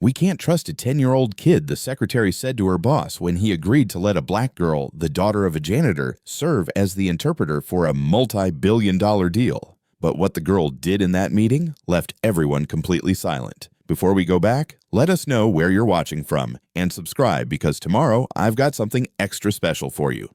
"We can't trust a 10-year-old kid," the secretary said to her boss when he agreed to let a black girl, the daughter of a janitor, serve as the interpreter for a multi-billion-dollar deal. But what the girl did in that meeting left everyone completely silent. Before we go back, let us know where you're watching from and subscribe because tomorrow I've got something extra special for you.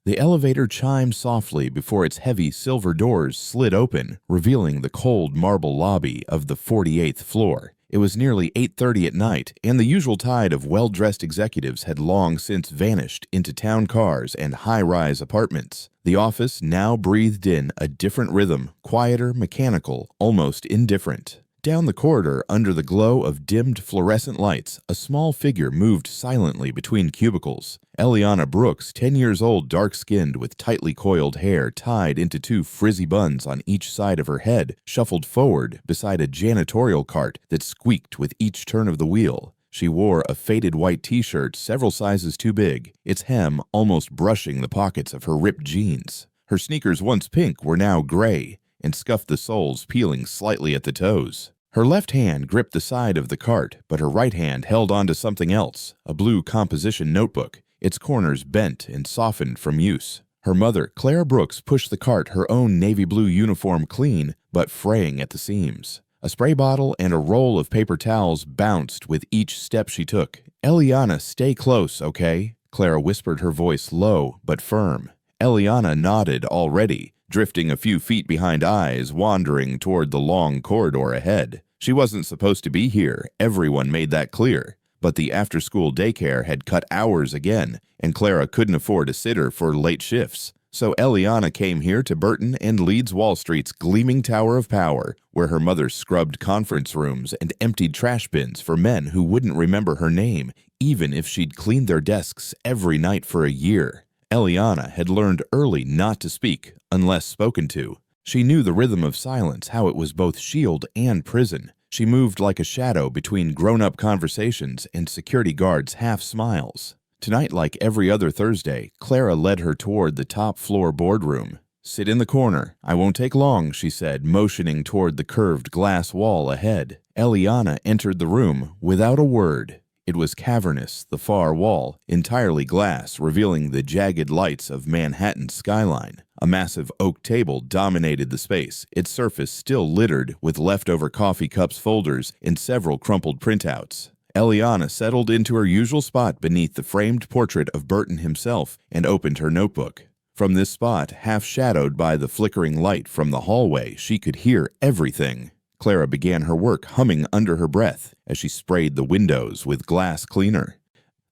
The elevator chimed softly before its heavy silver doors slid open, revealing the cold marble lobby of the 48th floor. It was nearly 8:30 at night, and the usual tide of well-dressed executives had long since vanished into town cars and high-rise apartments. The office now breathed in a different rhythm, quieter, mechanical, almost indifferent. Down the corridor, under the glow of dimmed fluorescent lights, a small figure moved silently between cubicles. Eliana Brooks, 10 years old, dark-skinned, with tightly coiled hair tied into two frizzy buns on each side of her head, shuffled forward beside a janitorial cart that squeaked with each turn of the wheel. She wore a faded white t-shirt several sizes too big, its hem almost brushing the pockets of her ripped jeans. Her sneakers, once pink, were now gray, and scuffed the soles peeling slightly at the toes. Her left hand gripped the side of the cart, but her right hand held onto something else, a blue composition notebook, its corners bent and softened from use. Her mother, Claire Brooks, pushed the cart, her own navy blue uniform clean, but fraying at the seams. A spray bottle and a roll of paper towels bounced with each step she took. "Eliana, stay close, okay?" Clara whispered, her voice low but firm. Eliana nodded already, drifting a few feet behind, eyes wandering toward the long corridor ahead. She wasn't supposed to be here, everyone made that clear. But the after-school daycare had cut hours again, and Clara couldn't afford a sitter for late shifts. So Eliana came here to Burton and Leeds Wall Street's gleaming tower of power, where her mother scrubbed conference rooms and emptied trash bins for men who wouldn't remember her name, even if she'd cleaned their desks every night for a year. Eliana had learned early not to speak unless spoken to. She knew the rhythm of silence, how it was both shield and prison. She moved like a shadow between grown-up conversations and security guards' half-smiles. Tonight, like every other Thursday, Clara led her toward the top-floor boardroom. "Sit in the corner. I won't take long," she said, motioning toward the curved glass wall ahead. Eliana entered the room without a word. It was cavernous, the far wall, entirely glass, revealing the jagged lights of Manhattan's skyline. A massive oak table dominated the space, its surface still littered with leftover coffee cups, folders, and several crumpled printouts. Eliana settled into her usual spot beneath the framed portrait of Burton himself and opened her notebook. From this spot, half shadowed by the flickering light from the hallway, she could hear everything. Clara began her work, humming under her breath as she sprayed the windows with glass cleaner.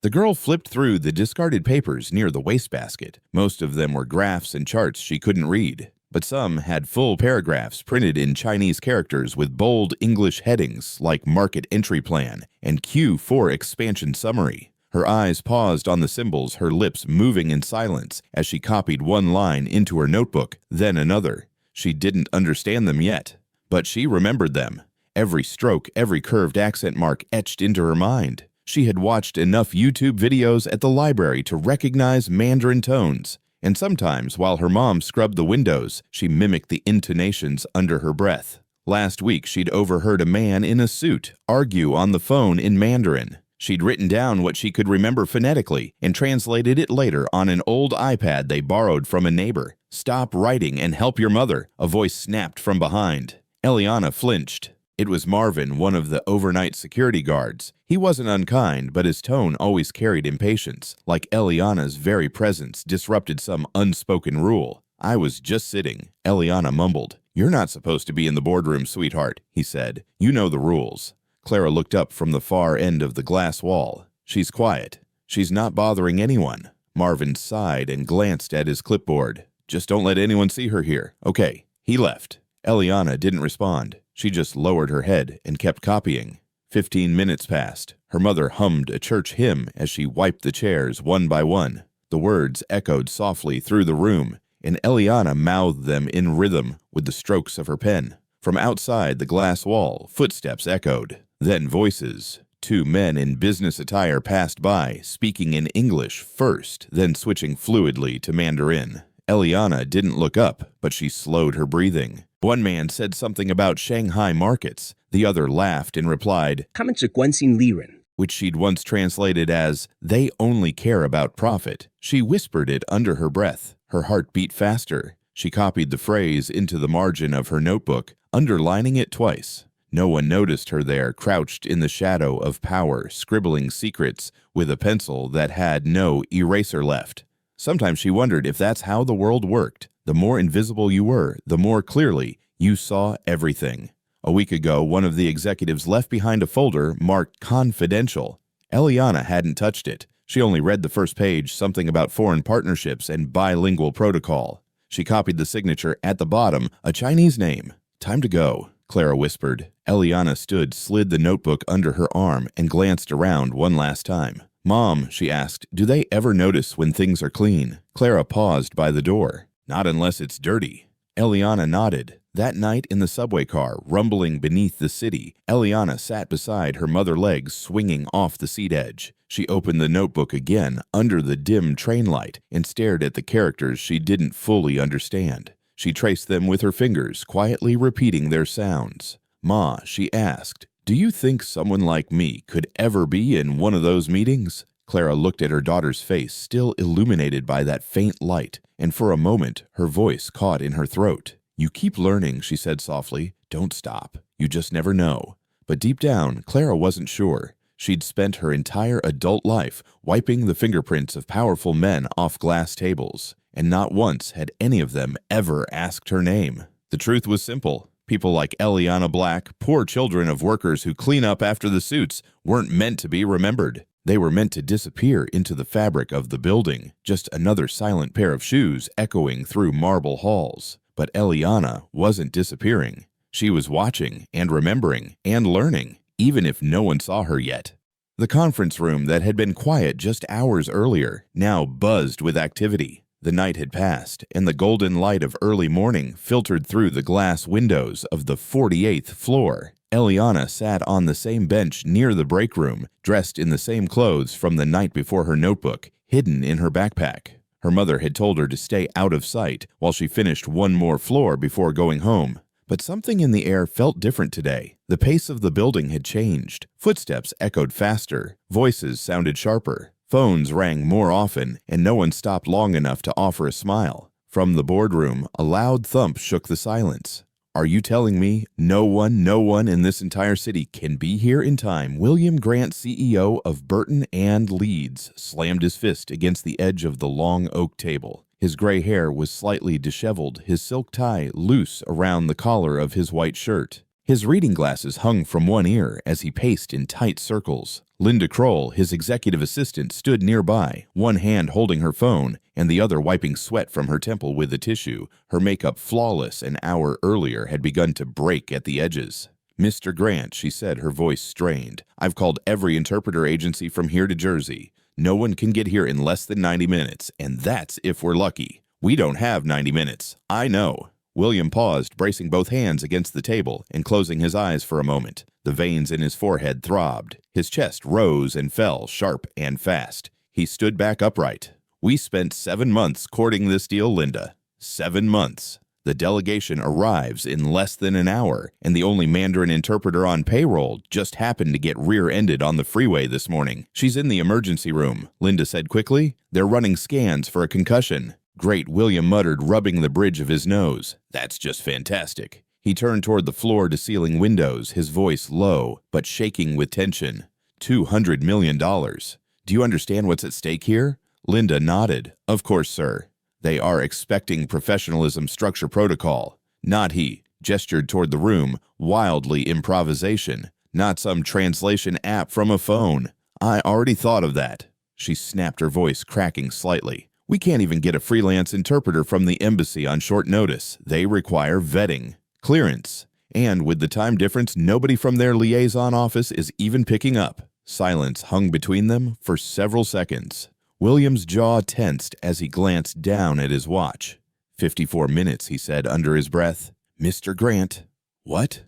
The girl flipped through the discarded papers near the wastebasket. Most of them were graphs and charts she couldn't read, but some had full paragraphs printed in Chinese characters with bold English headings like Market Entry Plan and Q4 Expansion Summary. Her eyes paused on the symbols, her lips moving in silence as she copied one line into her notebook, then another. She didn't understand them yet, but she remembered them. Every stroke, every curved accent mark etched into her mind. She had watched enough YouTube videos at the library to recognize Mandarin tones, and sometimes, while her mom scrubbed the windows, she mimicked the intonations under her breath. Last week, she'd overheard a man in a suit argue on the phone in Mandarin. She'd written down what she could remember phonetically and translated it later on an old iPad they borrowed from a neighbor. "Stop writing and help your mother," a voice snapped from behind. Eliana flinched. It was Marvin, one of the overnight security guards. He wasn't unkind, but his tone always carried impatience, like Eliana's very presence disrupted some unspoken rule. "I was just sitting," Eliana mumbled. "You're not supposed to be in the boardroom, sweetheart," he said. "You know the rules." Clara looked up from the far end of the glass wall. "She's quiet. She's not bothering anyone." Marvin sighed and glanced at his clipboard. "Just don't let anyone see her here. Okay." He left. Eliana didn't respond. She just lowered her head and kept copying. 15 minutes passed. Her mother hummed a church hymn as she wiped the chairs one by one. The words echoed softly through the room, and Eliana mouthed them in rhythm with the strokes of her pen. From outside the glass wall, footsteps echoed. Then voices. Two men in business attire passed by, speaking in English first, then switching fluidly to Mandarin. Eliana didn't look up, but she slowed her breathing. One man said something about Shanghai markets. The other laughed and replied, 他们只关心利润。 which she'd once translated as, they only care about profit. She whispered it under her breath. Her heart beat faster. She copied the phrase into the margin of her notebook, underlining it twice. No one noticed her there, crouched in the shadow of power, scribbling secrets with a pencil that had no eraser left. Sometimes she wondered if that's how the world worked. The more invisible you were, the more clearly you saw everything. A week ago, one of the executives left behind a folder marked confidential. Eliana hadn't touched it. She only read the first page, something about foreign partnerships and bilingual protocol. She copied the signature at the bottom, a Chinese name. Time to go, Clara whispered. Eliana stood, slid the notebook under her arm, and glanced around one last time. Mom, she asked, do they ever notice when things are clean? Clara paused by the door. Not unless it's dirty. Eliana nodded. That night in the subway car, rumbling beneath the city, Eliana sat beside her mother, legs swinging off the seat edge. She opened the notebook again under the dim train light and stared at the characters she didn't fully understand. She traced them with her fingers, quietly repeating their sounds. Ma, she asked, do you think someone like me could ever be in one of those meetings? Clara looked at her daughter's face, still illuminated by that faint light, and for a moment her voice caught in her throat. You keep learning, she said softly. Don't stop. You just never know. But deep down, Clara wasn't sure. She'd spent her entire adult life wiping the fingerprints of powerful men off glass tables, and not once had any of them ever asked her name. The truth was simple. People like Eliana Black, poor children of workers who clean up after the suits, weren't meant to be remembered. They were meant to disappear into the fabric of the building, just another silent pair of shoes echoing through marble halls. But Eliana wasn't disappearing. She was watching and remembering and learning, even if no one saw her yet. The conference room that had been quiet just hours earlier now buzzed with activity. The night had passed, and the golden light of early morning filtered through the glass windows of the 48th floor. Eliana sat on the same bench near the break room, dressed in the same clothes from the night before, her notebook hidden in her backpack. Her mother had told her to stay out of sight while she finished one more floor before going home. But something in the air felt different today. The pace of the building had changed. Footsteps echoed faster. Voices sounded sharper. Phones rang more often, and no one stopped long enough to offer a smile. From the boardroom, a loud thump shook the silence. Are you telling me no one in this entire city can be here in time? William Grant, CEO of Burton and Leeds, slammed his fist against the edge of the long oak table. His gray hair was slightly disheveled, his silk tie loose around the collar of his white shirt. His reading glasses hung from one ear as he paced in tight circles. Linda Kroll, his executive assistant, stood nearby, one hand holding her phone and the other wiping sweat from her temple with a tissue. Her makeup, flawless an hour earlier, had begun to break at the edges. Mr. Grant, she said, her voice strained. I've called every interpreter agency from here to Jersey. No one can get here in less than 90 minutes, and that's if we're lucky. We don't have 90 minutes. I know. William paused, bracing both hands against the table and closing his eyes for a moment. The veins in his forehead throbbed. His chest rose and fell, sharp and fast. He stood back upright. We spent 7 months courting this deal, Linda. 7 months. The delegation arrives in less than an hour, and the only Mandarin interpreter on payroll just happened to get rear-ended on the freeway this morning. She's in the emergency room, Linda said quickly. They're running scans for a concussion. Great, William muttered, rubbing the bridge of his nose. That's just fantastic. He turned toward the floor-to-ceiling windows, his voice low, but shaking with tension. $200 million. Do you understand what's at stake here? Linda nodded. Of course, sir. They are expecting professionalism, structure, protocol. Not he. Gestured toward the room. Wildly improvisation. Not some translation app from a phone. I already thought of that. She snapped, her voice cracking slightly. We can't even get a freelance interpreter from the embassy on short notice. They require vetting, clearance, and with the time difference, nobody from their liaison office is even picking up. Silence hung between them for several seconds. William's jaw tensed as he glanced down at his watch. 54 minutes, he said under his breath. Mr. Grant. What?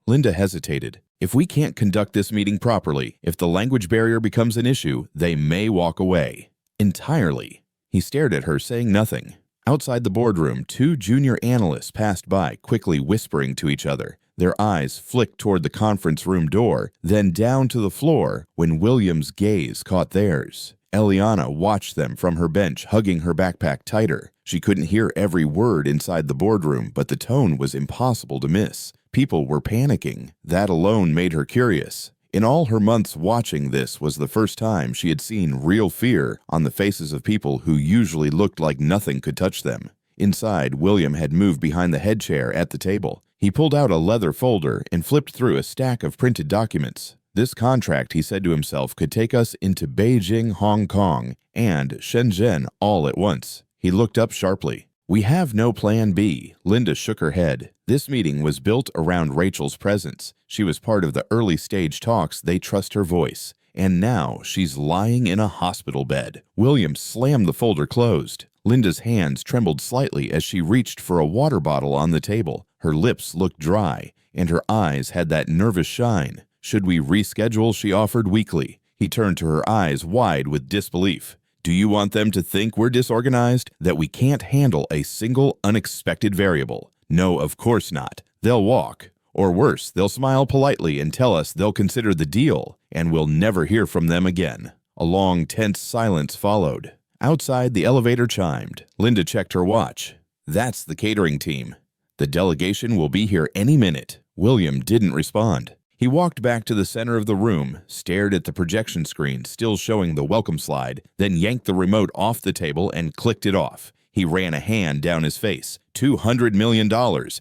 Linda hesitated. If we can't conduct this meeting properly, if the language barrier becomes an issue, they may walk away. Entirely. He stared at her, saying nothing. Outside the boardroom, two junior analysts passed by, quickly whispering to each other. Their eyes flicked toward the conference room door, then down to the floor when William's gaze caught theirs. Eliana watched them from her bench, hugging her backpack tighter. She couldn't hear every word inside the boardroom, but the tone was impossible to miss. People were panicking. That alone made her curious. In all her months watching, this was the first time she had seen real fear on the faces of people who usually looked like nothing could touch them. Inside, William had moved behind the head chair at the table. He pulled out a leather folder and flipped through a stack of printed documents. This contract, he said to himself, could take us into Beijing, Hong Kong, and Shenzhen all at once. He looked up sharply. "We have no plan B." Linda shook her head. This meeting was built around Rachel's presence. She was part of the early stage talks. They trust her voice. And now she's lying in a hospital bed. William slammed the folder closed. Linda's hands trembled slightly as she reached for a water bottle on the table. Her lips looked dry, and her eyes had that nervous shine. "Should we reschedule?" she offered weakly. He turned to her, eyes wide with disbelief. "Do you want them to think we're disorganized? That we can't handle a single unexpected variable?" "No, of course not. They'll walk. Or worse, they'll smile politely and tell us they'll consider the deal, and we'll never hear from them again." A long, tense silence followed. Outside, the elevator chimed. Linda checked her watch. "That's the catering team. The delegation will be here any minute." William didn't respond. He walked back to the center of the room, stared at the projection screen still showing the welcome slide, then yanked the remote off the table and clicked it off. He ran a hand down his face. $200 million,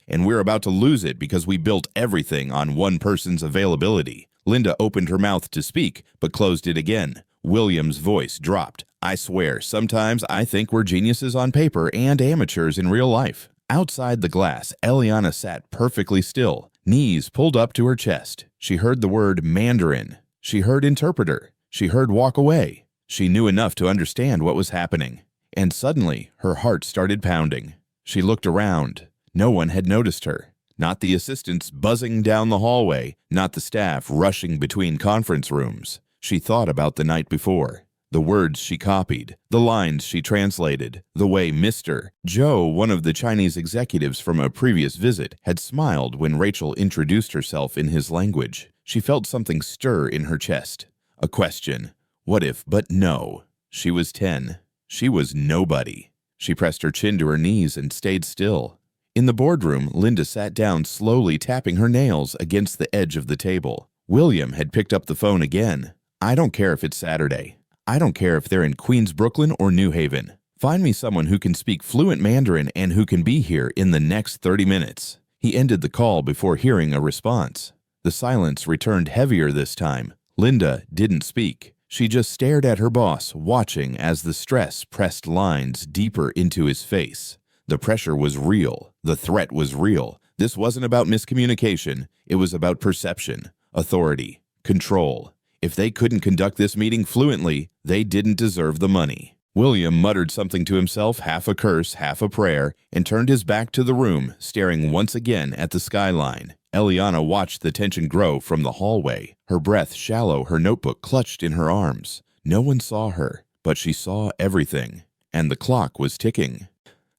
and we're about to lose it because we built everything on one person's availability. Linda opened her mouth to speak, but closed it again. William's voice dropped. "I swear, sometimes I think we're geniuses on paper and amateurs in real life." Outside the glass, Eliana sat perfectly still, knees pulled up to her chest. She heard the word Mandarin. She heard interpreter. She heard walk away. She knew enough to understand what was happening. And suddenly, her heart started pounding. She looked around. No one had noticed her. Not the assistants buzzing down the hallway, not the staff rushing between conference rooms. She thought about the night before. The words she copied, the lines she translated, the way Mr. Joe, one of the Chinese executives from a previous visit, had smiled when Rachel introduced herself in his language. She felt something stir in her chest. A question. What if, but no. She was 10. She was nobody. She pressed her chin to her knees and stayed still. In the boardroom, Linda sat down, slowly tapping her nails against the edge of the table. William had picked up the phone again. "I don't care if it's Saturday. I don't care if they're in Queens, Brooklyn, or New Haven. Find me someone who can speak fluent Mandarin and who can be here in the next 30 minutes. He ended the call before hearing a response. The silence returned heavier this time. Linda didn't speak. She just stared at her boss, watching as the stress pressed lines deeper into his face. The pressure was real. The threat was real. This wasn't about miscommunication. It was about perception, authority, control. If they couldn't conduct this meeting fluently, they didn't deserve the money. William muttered something to himself, half a curse, half a prayer, and turned his back to the room, staring once again at the skyline. Eliana watched the tension grow from the hallway, her breath shallow, her notebook clutched in her arms. No one saw her, but she saw everything, and the clock was ticking.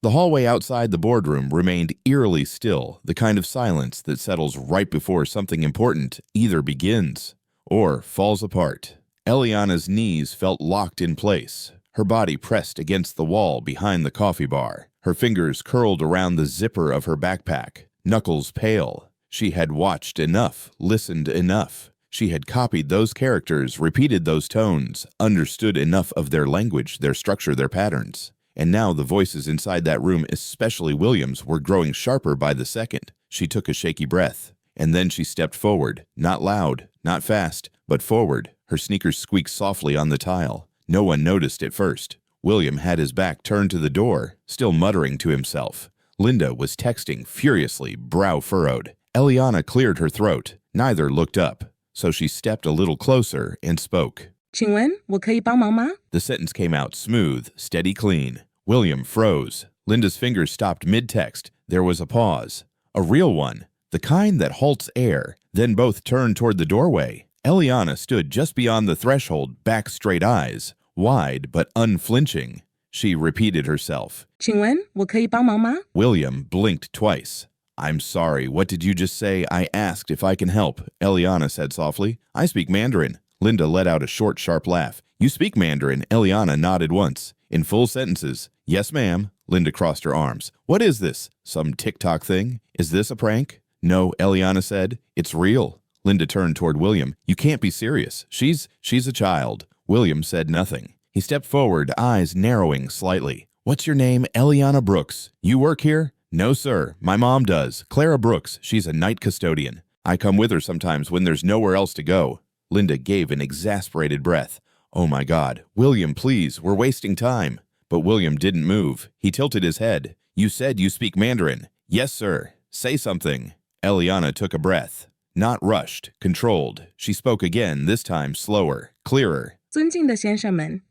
The hallway outside the boardroom remained eerily still, the kind of silence that settles right before something important either begins or falls apart. Eliana's knees felt locked in place, her body pressed against the wall behind the coffee bar, her fingers curled around the zipper of her backpack, knuckles pale. She had watched enough, listened enough. She had copied those characters, repeated those tones, understood enough of their language, their structure, their patterns. And now the voices inside that room, especially William's, were growing sharper by the second. She took a shaky breath. And then she stepped forward, not loud, not fast, but forward. Her sneakers squeaked softly on the tile. No one noticed at first. William had his back turned to the door, still muttering to himself. Linda was texting furiously, brow furrowed. Eliana cleared her throat. Neither looked up, so she stepped a little closer and spoke. 请问我可以帮忙吗? The sentence came out smooth, steady, clean. William froze. Linda's fingers stopped mid-text. There was a pause. A real one. The kind that halts air. Then both turned toward the doorway. Eliana stood just beyond the threshold, back straight eyes, wide but unflinching. She repeated herself. 请问我可以帮忙吗？ William blinked twice. I'm sorry, what did you just say? I asked if I can help, Eliana said softly. I speak Mandarin. Linda let out a short, sharp laugh. You speak Mandarin? Eliana nodded once. In full sentences. Yes, ma'am. Linda crossed her arms. What is this? Some TikTok thing? Is this a prank? No, Eliana said. It's real. Linda turned toward William. You can't be serious. She's a child. William said nothing. He stepped forward, eyes narrowing slightly. What's your name? Eliana Brooks. You work here? No, sir. My mom does. Clara Brooks. She's a night custodian. I come with her sometimes when there's nowhere else to go. Linda gave an exasperated breath. Oh my God. William, please. We're wasting time. But William didn't move. He tilted his head. You said you speak Mandarin. Yes, sir. Say something. Eliana took a breath. Not rushed, controlled. She spoke again, this time slower, clearer. 尊敬的先生们，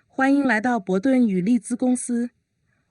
欢迎来到伯顿与利兹公司。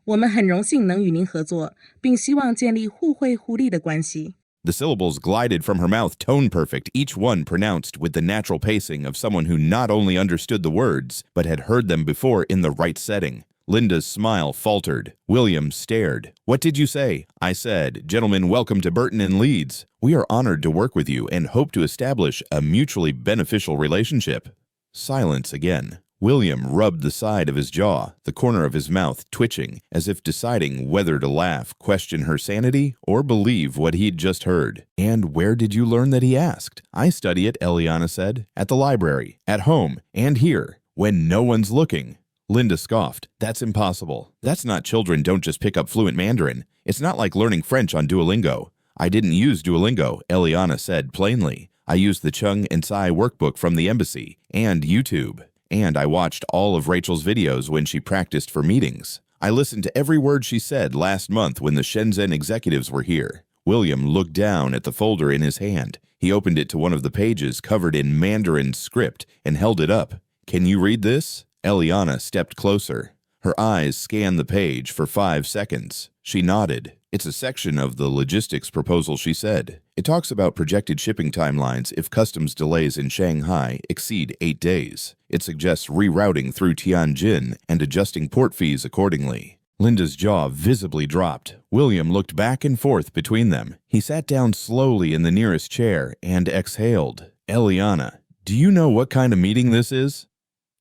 我们很荣幸能与您合作，并希望建立互惠互利的关系。 The syllables glided from her mouth tone perfect, each one pronounced with the natural pacing of someone who not only understood the words, but had heard them before in the right setting. Linda's smile faltered. William stared. What did you say? I said, Gentlemen, welcome to Burton and Leeds. We are honored to work with you and hope to establish a mutually beneficial relationship. Silence again. William rubbed the side of his jaw, the corner of his mouth twitching, as if deciding whether to laugh, question her sanity, or believe what he'd just heard. And where did you learn that, he asked. I study it, Eliana said. At the library, at home, and here, when no one's looking. Linda scoffed. That's impossible. That's not children don't just pick up fluent Mandarin. It's not like learning French on Duolingo. I didn't use Duolingo, Eliana said plainly. I used the Chung and Tsai workbook from the embassy, and YouTube. And I watched all of Rachel's videos when she practiced for meetings. I listened to every word she said last month when the Shenzhen executives were here. William looked down at the folder in his hand. He opened it to one of the pages covered in Mandarin script and held it up. Can you read this? Eliana stepped closer. Her eyes scanned the page for 5 seconds. She nodded. It's a section of the logistics proposal, she said. It talks about projected shipping timelines if customs delays in Shanghai exceed 8 days. It suggests rerouting through Tianjin and adjusting port fees accordingly. Linda's jaw visibly dropped. William looked back and forth between them. He sat down slowly in the nearest chair and exhaled. Eliana, do you know what kind of meeting this is?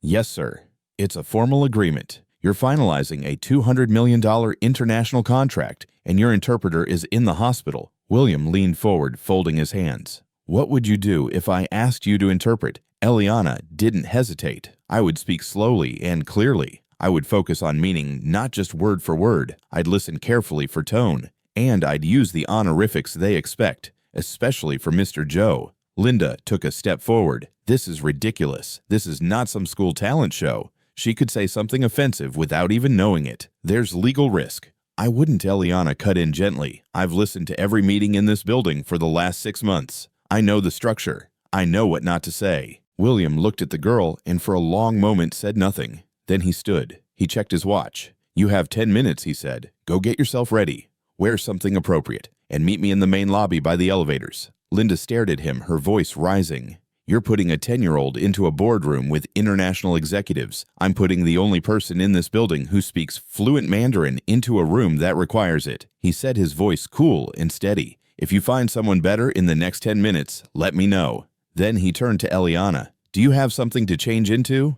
Yes, sir. It's a formal agreement. You're finalizing a $200 million international contract, and your interpreter is in the hospital. William leaned forward, folding his hands. What would you do if I asked you to interpret? Eliana didn't hesitate. I would speak slowly and clearly. I would focus on meaning, not just word for word. I'd listen carefully for tone. And I'd use the honorifics they expect, especially for Mr. Joe. Linda took a step forward. This is ridiculous. This is not some school talent show. She could say something offensive without even knowing it. There's legal risk. I wouldn't, Eliana cut in gently. I've listened to every meeting in this building for the last 6 months. I know the structure. I know what not to say. William looked at the girl and for a long moment said nothing. Then he stood. He checked his watch. You have 10 minutes, he said. Go get yourself ready. Wear something appropriate and meet me in the main lobby by the elevators. Linda stared at him, her voice rising. You're putting a 10-year-old into a boardroom with international executives. I'm putting the only person in this building who speaks fluent Mandarin into a room that requires it. He said, his voice cool and steady. If you find someone better in the next 10 minutes, let me know. Then he turned to Eliana. Do you have something to change into?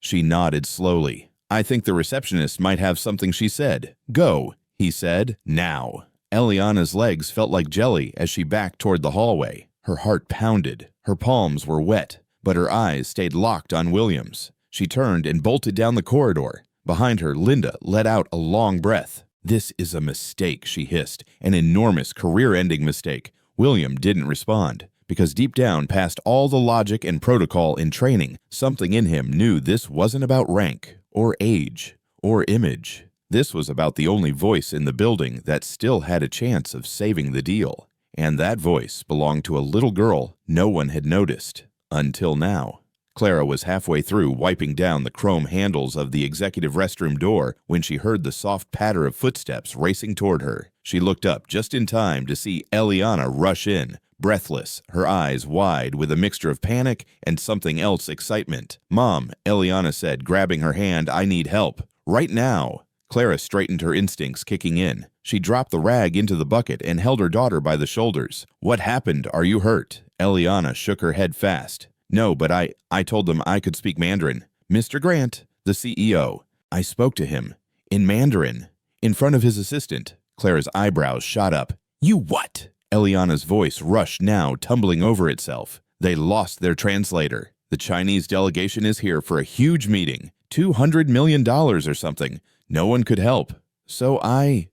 She nodded slowly. I think the receptionist might have something, she said. Go, he said, now. Eliana's legs felt like jelly as she backed toward the hallway. Her heart pounded. Her palms were wet, but her eyes stayed locked on William's. She turned and bolted down the corridor. Behind her, Linda let out a long breath. This is a mistake, she hissed. An enormous career-ending mistake. William didn't respond, because deep down, past all the logic and protocol in training, something in him knew this wasn't about rank, or age, or image. This was about the only voice in the building that still had a chance of saving the deal. And that voice belonged to a little girl no one had noticed, until now. Clara was halfway through wiping down the chrome handles of the executive restroom door when she heard the soft patter of footsteps racing toward her. She looked up just in time to see Eliana rush in, breathless, her eyes wide with a mixture of panic and something else excitement. Mom, Eliana said, grabbing her hand, I need help. Right now." Clara straightened, her instincts kicking in. She dropped the rag into the bucket and held her daughter by the shoulders. "What happened? Are you hurt?" Eliana shook her head fast. "No, but I told them I could speak Mandarin." "Mr. Grant, the CEO. I spoke to him. In Mandarin. In front of his assistant." Clara's eyebrows shot up. "You what?" Eliana's voice rushed now, tumbling over itself. "They lost their translator. The Chinese delegation is here for a huge meeting. $200 million or something. No one could help. So I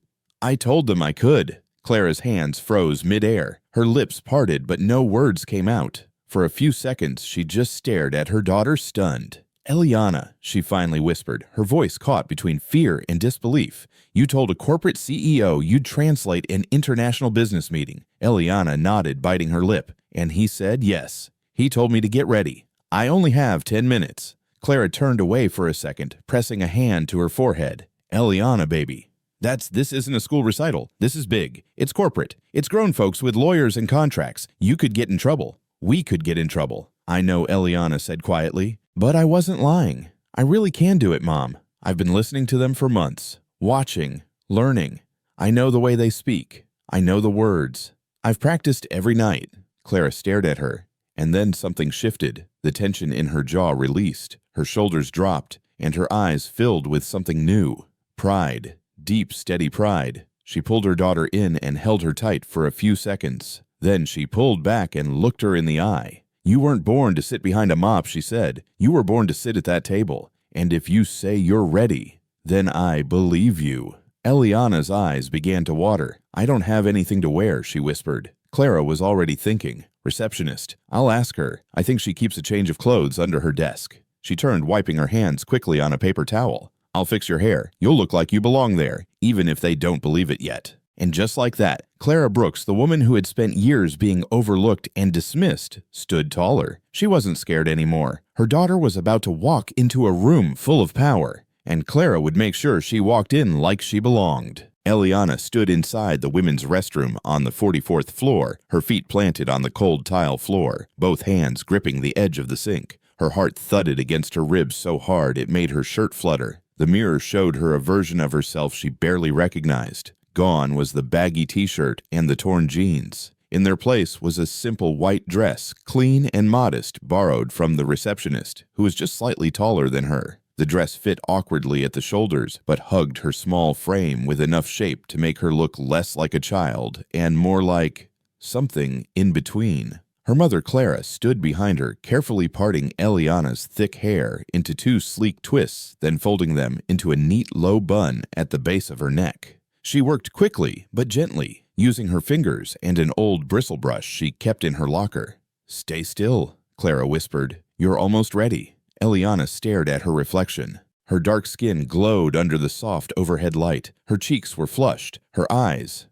told them I could." Clara's hands froze midair. Her lips parted, but no words came out. For a few seconds, she just stared at her daughter, stunned. "Eliana," she finally whispered, her voice caught between fear and disbelief. "You told a corporate CEO you'd translate an international business meeting." Eliana nodded, biting her lip. "And he said yes. He told me to get ready. I only have 10 minutes. Clara turned away for a second, pressing a hand to her forehead. "Eliana, baby. This isn't a school recital. This is big. It's corporate. It's grown folks with lawyers and contracts. You could get in trouble. We could get in trouble." "I know," Eliana said quietly, "but I wasn't lying. I really can do it, Mom. I've been listening to them for months, watching, learning. I know the way they speak. I know the words. I've practiced every night." Clara stared at her, and then something shifted. The tension in her jaw released, her shoulders dropped, and her eyes filled with something new. Pride. Deep, steady pride. She pulled her daughter in and held her tight for a few seconds. Then she pulled back and looked her in the eye. "You weren't born to sit behind a mop," she said. "You were born to sit at that table. And if you say you're ready, then I believe you." Eliana's eyes began to water. "I don't have anything to wear," she whispered. Clara was already thinking. "Receptionist. I'll ask her. I think she keeps a change of clothes under her desk." She turned, wiping her hands quickly on a paper towel. "I'll fix your hair. You'll look like you belong there, even if they don't believe it yet." And just like that, Clara Brooks, the woman who had spent years being overlooked and dismissed, stood taller. She wasn't scared anymore. Her daughter was about to walk into a room full of power, and Clara would make sure she walked in like she belonged. Eliana stood inside the women's restroom on the 44th floor, her feet planted on the cold tile floor, both hands gripping the edge of the sink. Her heart thudded against her ribs so hard it made her shirt flutter. The mirror showed her a version of herself she barely recognized. Gone was the baggy t-shirt and the torn jeans. In their place was a simple white dress, clean and modest, borrowed from the receptionist, who was just slightly taller than her. The dress fit awkwardly at the shoulders, but hugged her small frame with enough shape to make her look less like a child and more like something in between. Her mother, Clara, stood behind her, carefully parting Eliana's thick hair into two sleek twists, then folding them into a neat low bun at the base of her neck. She worked quickly, but gently, using her fingers and an old bristle brush she kept in her locker. "Stay still," Clara whispered. "You're almost ready." Eliana stared at her reflection. Her dark skin glowed under the soft overhead light. Her cheeks were flushed. Her eyes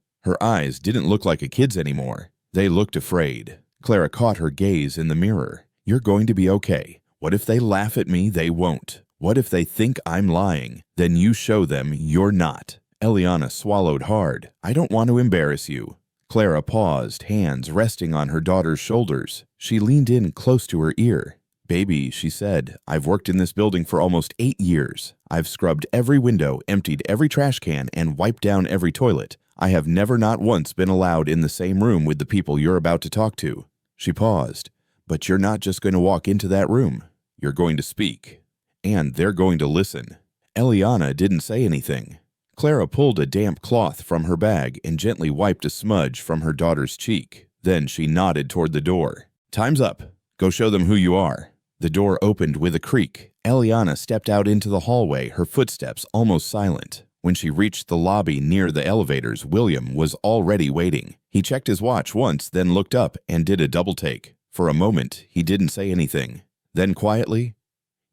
didn't look like a kid's anymore. They looked afraid. Clara caught her gaze in the mirror. "You're going to be okay. What if they laugh at me? They won't. What if they think I'm lying? Then you show them you're not." Eliana swallowed hard. "I don't want to embarrass you." Clara paused, hands resting on her daughter's shoulders. She leaned in close to her ear. "Baby," she said, "I've worked in this building for almost 8 years. I've scrubbed every window, emptied every trash can, and wiped down every toilet. I have never not once been allowed in the same room with the people you're about to talk to." She paused. "But you're not just going to walk into that room. You're going to speak. And they're going to listen." Eliana didn't say anything. Clara pulled a damp cloth from her bag and gently wiped a smudge from her daughter's cheek. Then she nodded toward the door. "Time's up. Go show them who you are." The door opened with a creak. Eliana stepped out into the hallway, her footsteps almost silent. When she reached the lobby near the elevators, William was already waiting. He checked his watch once, then looked up and did a double take. For a moment, he didn't say anything. Then quietly,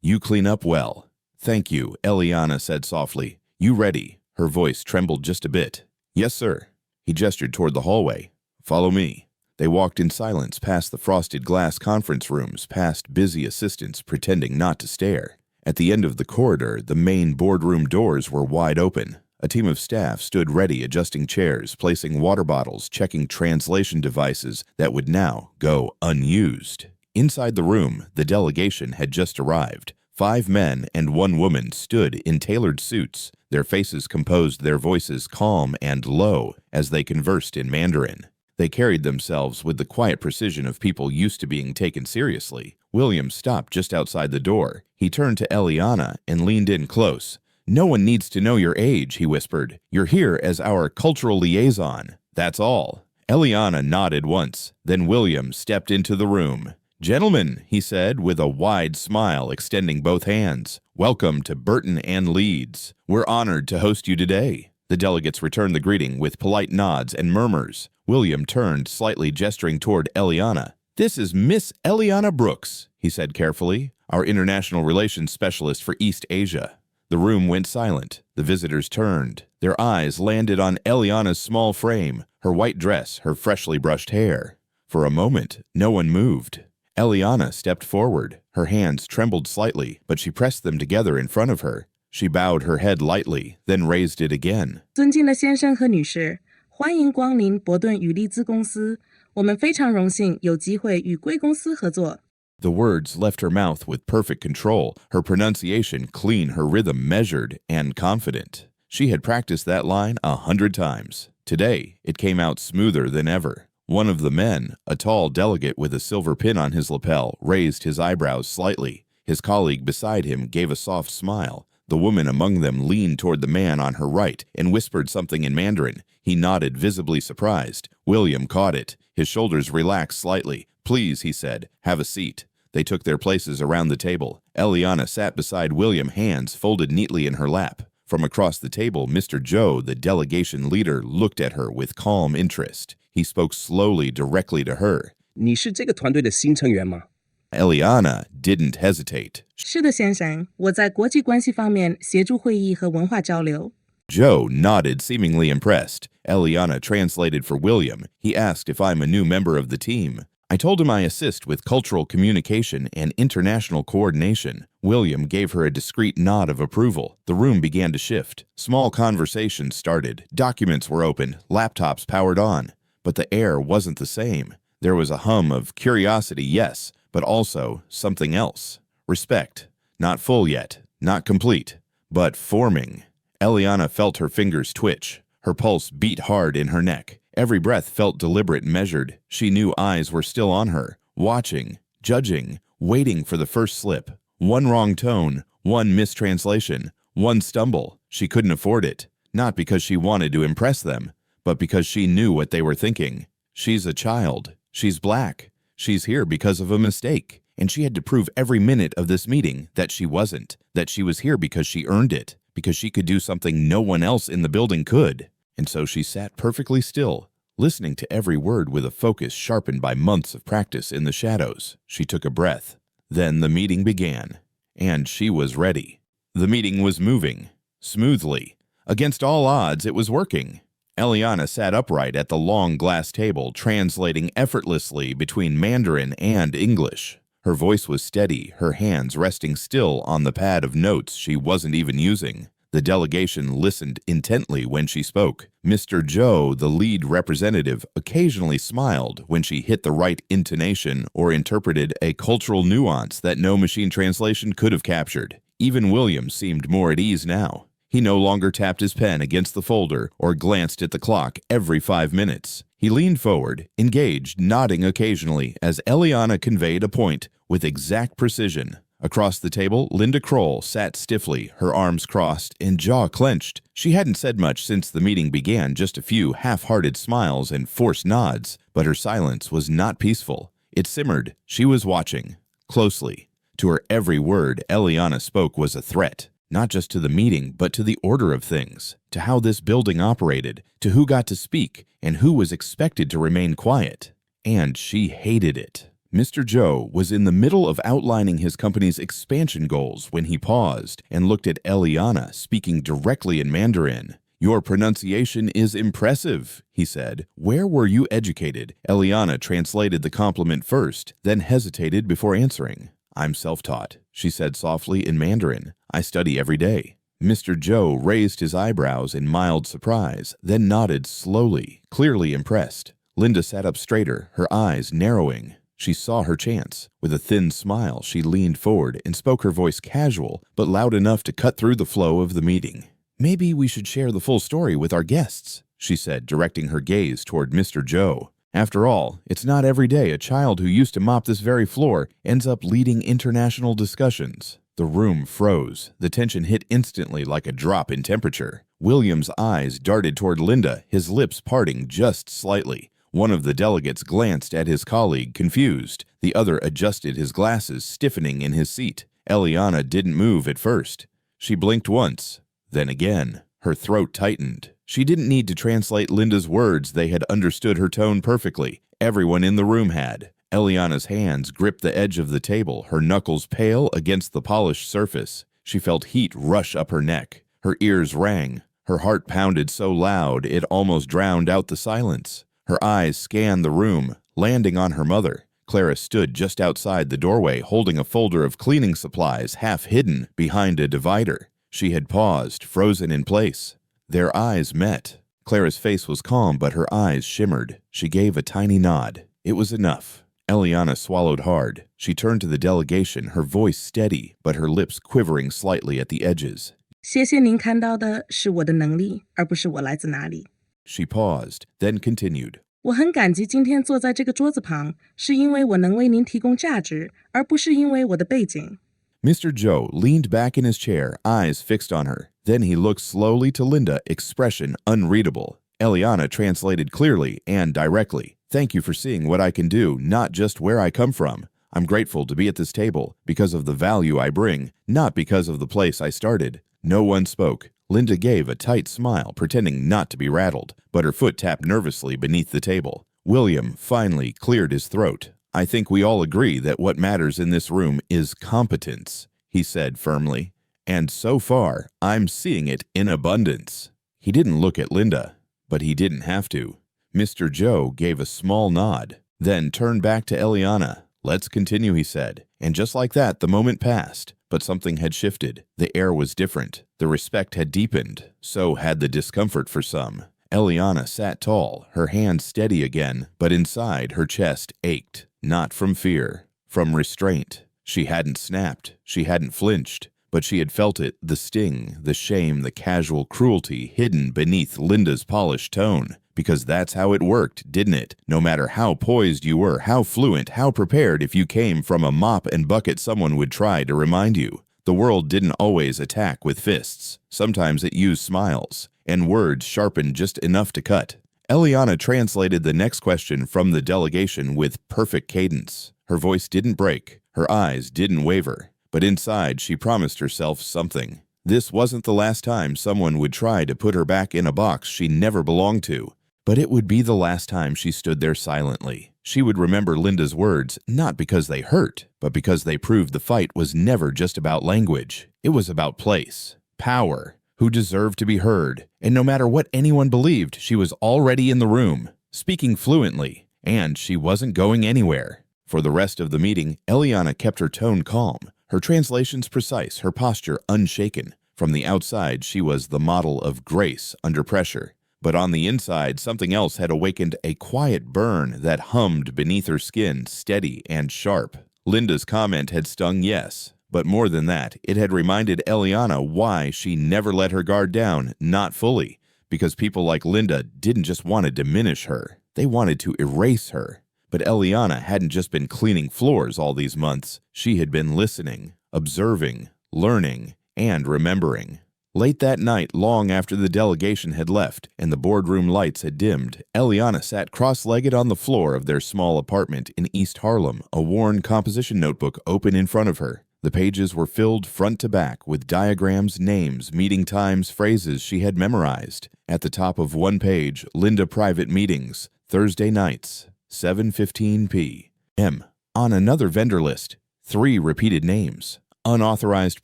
"You clean up well." "Thank you," Eliana said softly. "You ready?" Her voice trembled just a bit. "Yes, sir." He gestured toward the hallway. "Follow me." They walked in silence past the frosted glass conference rooms, past busy assistants pretending not to stare. At the end of the corridor, the main boardroom doors were wide open. A team of staff stood ready, adjusting chairs, placing water bottles, checking translation devices that would now go unused. Inside the room, the delegation had just arrived. 5 men and 1 woman stood in tailored suits. Their faces composed, their voices calm and low as they conversed in Mandarin. They carried themselves with the quiet precision of people used to being taken seriously. William stopped just outside the door. He turned to Eliana and leaned in close. "No one needs to know your age," he whispered. "You're here as our cultural liaison. That's all." Eliana nodded once. Then William stepped into the room. "Gentlemen," he said with a wide smile, extending both hands, "welcome to Burton and Leeds. We're honored to host you today." The delegates returned the greeting with polite nods and murmurs. William turned, slightly gesturing toward Eliana. "This is Miss Eliana Brooks," he said carefully, "our international relations specialist for East Asia." The room went silent. The visitors turned. Their eyes landed on Eliana's small frame, her white dress, her freshly brushed hair. For a moment, no one moved. Eliana stepped forward. Her hands trembled slightly, but she pressed them together in front of her. She bowed her head lightly, then raised it again. 尊敬的先生和女士，欢迎光临伯顿与利兹公司。我们非常荣幸有机会与贵公司合作。 The words left her mouth with perfect control, her pronunciation clean, her rhythm measured and confident. She had practiced that line 100 times. Today, it came out smoother than ever. One of the men, a tall delegate with a silver pin on his lapel, raised his eyebrows slightly. His colleague beside him gave a soft smile. The woman among them leaned toward the man on her right and whispered something in Mandarin. He nodded, visibly surprised. William caught it. His shoulders relaxed slightly. "Please," he said, "have a seat." They took their places around the table. Eliana sat beside William, hands folded neatly in her lap. From across the table, Mr. Joe, the delegation leader, looked at her with calm interest. He spoke slowly, directly to her. 你是这个团队的新成员吗？ Eliana didn't hesitate. 是的，先生，我在国际关系方面协助会议和文化交流。 Joe nodded, seemingly impressed. Eliana translated for William. He asked if I'm a new member of the team. I told him I assist with cultural communication and international coordination. William gave her a discreet nod of approval. The room began to shift. Small conversations started. Documents were opened. Laptops powered on. But the air wasn't the same. There was a hum of curiosity, yes, but also something else. Respect. Not full yet. Not complete. But forming. Eliana felt her fingers twitch. Her pulse beat hard in her neck. Every breath felt deliberate and measured. She knew eyes were still on her, watching, judging, waiting for the first slip. One wrong tone, one mistranslation, one stumble. She couldn't afford it. Not because she wanted to impress them, but because she knew what they were thinking. She's a child. She's black. She's here because of a mistake. And she had to prove every minute of this meeting that she wasn't, that she was here because she earned it, because she could do something no one else in the building could. And so she sat perfectly still, listening to every word with a focus sharpened by months of practice in the shadows. She took a breath. Then the meeting began, and she was ready. The meeting was moving, smoothly. Against all odds, it was working. Eliana sat upright at the long glass table, translating effortlessly between Mandarin and English. Her voice was steady, her hands resting still on the pad of notes she wasn't even using. The delegation listened intently when she spoke. Mr. Joe, the lead representative, occasionally smiled when she hit the right intonation or interpreted a cultural nuance that no machine translation could have captured. Even William seemed more at ease now. He no longer tapped his pen against the folder or glanced at the clock every 5 minutes. He leaned forward, engaged, nodding occasionally as Eliana conveyed a point with exact precision. Across the table, Linda Kroll sat stiffly, her arms crossed and jaw clenched. She hadn't said much since the meeting began, just a few half-hearted smiles and forced nods, but her silence was not peaceful. It simmered. She was watching, closely. To her, every word Eliana spoke was a threat, not just to the meeting, but to the order of things, to how this building operated, to who got to speak, and who was expected to remain quiet. And she hated it. Mr. Joe was in the middle of outlining his company's expansion goals when he paused and looked at Eliana, speaking directly in Mandarin. "Your pronunciation is impressive," he said. "Where were you educated?" Eliana translated the compliment first, then hesitated before answering. "I'm self-taught," she said softly in Mandarin. "I study every day." Mr. Joe raised his eyebrows in mild surprise, then nodded slowly, clearly impressed. Linda sat up straighter, her eyes narrowing. She saw her chance. With a thin smile, she leaned forward and spoke, her voice casual, but loud enough to cut through the flow of the meeting. "Maybe we should share the full story with our guests," she said, directing her gaze toward Mr. Joe. "After all, it's not every day a child who used to mop this very floor ends up leading international discussions." The room froze. The tension hit instantly like a drop in temperature. William's eyes darted toward Linda, his lips parting just slightly. One of the delegates glanced at his colleague, confused. The other adjusted his glasses, stiffening in his seat. Eliana didn't move at first. She blinked once, then again. Her throat tightened. She didn't need to translate Linda's words. They had understood her tone perfectly. Everyone in the room had. Eliana's hands gripped the edge of the table, her knuckles pale against the polished surface. She felt heat rush up her neck. Her ears rang. Her heart pounded so loud it almost drowned out the silence. Her eyes scanned the room, landing on her mother. Clara stood just outside the doorway, holding a folder of cleaning supplies half hidden behind a divider. She had paused, frozen in place. Their eyes met. Clara's face was calm, but her eyes shimmered. She gave a tiny nod. It was enough. Eliana swallowed hard. She turned to the delegation, her voice steady, but her lips quivering slightly at the edges. 谢谢您看到的是我的能力，而不是我来自哪里。 She paused, then continued. 我很感激今天坐在这个桌子旁，是因为我能为您提供价值，而不是因为我的背景。 Mr. Joe leaned back in his chair, eyes fixed on her. Then he looked slowly to Linda, expression unreadable. Eliana translated clearly and directly. "Thank you for seeing what I can do, not just where I come from. I'm grateful to be at this table because of the value I bring, not because of the place I started." No one spoke. Linda gave a tight smile, pretending not to be rattled, but her foot tapped nervously beneath the table. William finally cleared his throat. "I think we all agree that what matters in this room is competence," he said firmly. "And so far, I'm seeing it in abundance." He didn't look at Linda, but he didn't have to. Mr. Joe gave a small nod, then turned back to Eliana. "Let's continue," he said. And just like that, the moment passed. But something had shifted. The air was different. The respect had deepened. So had the discomfort for some. Eliana sat tall, her hands steady again, but inside her chest ached. Not from fear, from restraint. She hadn't snapped. She hadn't flinched. But she had felt it, the sting, the shame, the casual cruelty hidden beneath Linda's polished tone. Because that's how it worked, didn't it? No matter how poised you were, how fluent, how prepared, if you came from a mop and bucket, someone would try to remind you. The world didn't always attack with fists. Sometimes it used smiles, and words sharpened just enough to cut. Eliana translated the next question from the delegation with perfect cadence. Her voice didn't break. Her eyes didn't waver. But inside, she promised herself something. This wasn't the last time someone would try to put her back in a box she never belonged to. But it would be the last time she stood there silently. She would remember Linda's words, not because they hurt, but because they proved the fight was never just about language. It was about place, power, who deserved to be heard. And no matter what anyone believed, she was already in the room, speaking fluently, and she wasn't going anywhere. For the rest of the meeting, Eliana kept her tone calm, her translations precise, her posture unshaken. From the outside, she was the model of grace under pressure. But on the inside, something else had awakened, a quiet burn that hummed beneath her skin, steady and sharp. Linda's comment had stung, yes, but more than that, it had reminded Eliana why she never let her guard down, not fully, because people like Linda didn't just want to diminish her, they wanted to erase her. But Eliana hadn't just been cleaning floors all these months. She had been listening, observing, learning, and remembering. Late that night, long after the delegation had left and the boardroom lights had dimmed, Eliana sat cross-legged on the floor of their small apartment in East Harlem, a worn composition notebook open in front of her. The pages were filled front to back with diagrams, names, meeting times, phrases she had memorized. At the top of one page, Linda private meetings, Thursday nights, 7:15 p.m. On another vendor list, 3 repeated names, unauthorized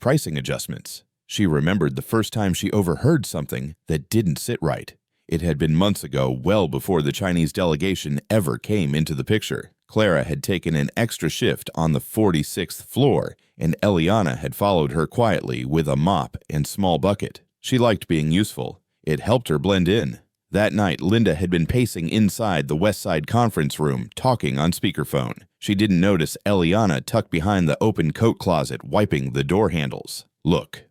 pricing adjustments. She remembered the first time she overheard something that didn't sit right. It had been months ago, well before the Chinese delegation ever came into the picture. Clara had taken an extra shift on the 46th floor, and Eliana had followed her quietly with a mop and small bucket. She liked being useful. It helped her blend in. That night, Linda had been pacing inside the West Side conference room, talking on speakerphone. She didn't notice Eliana tucked behind the open coat closet, wiping the door handles. "Look."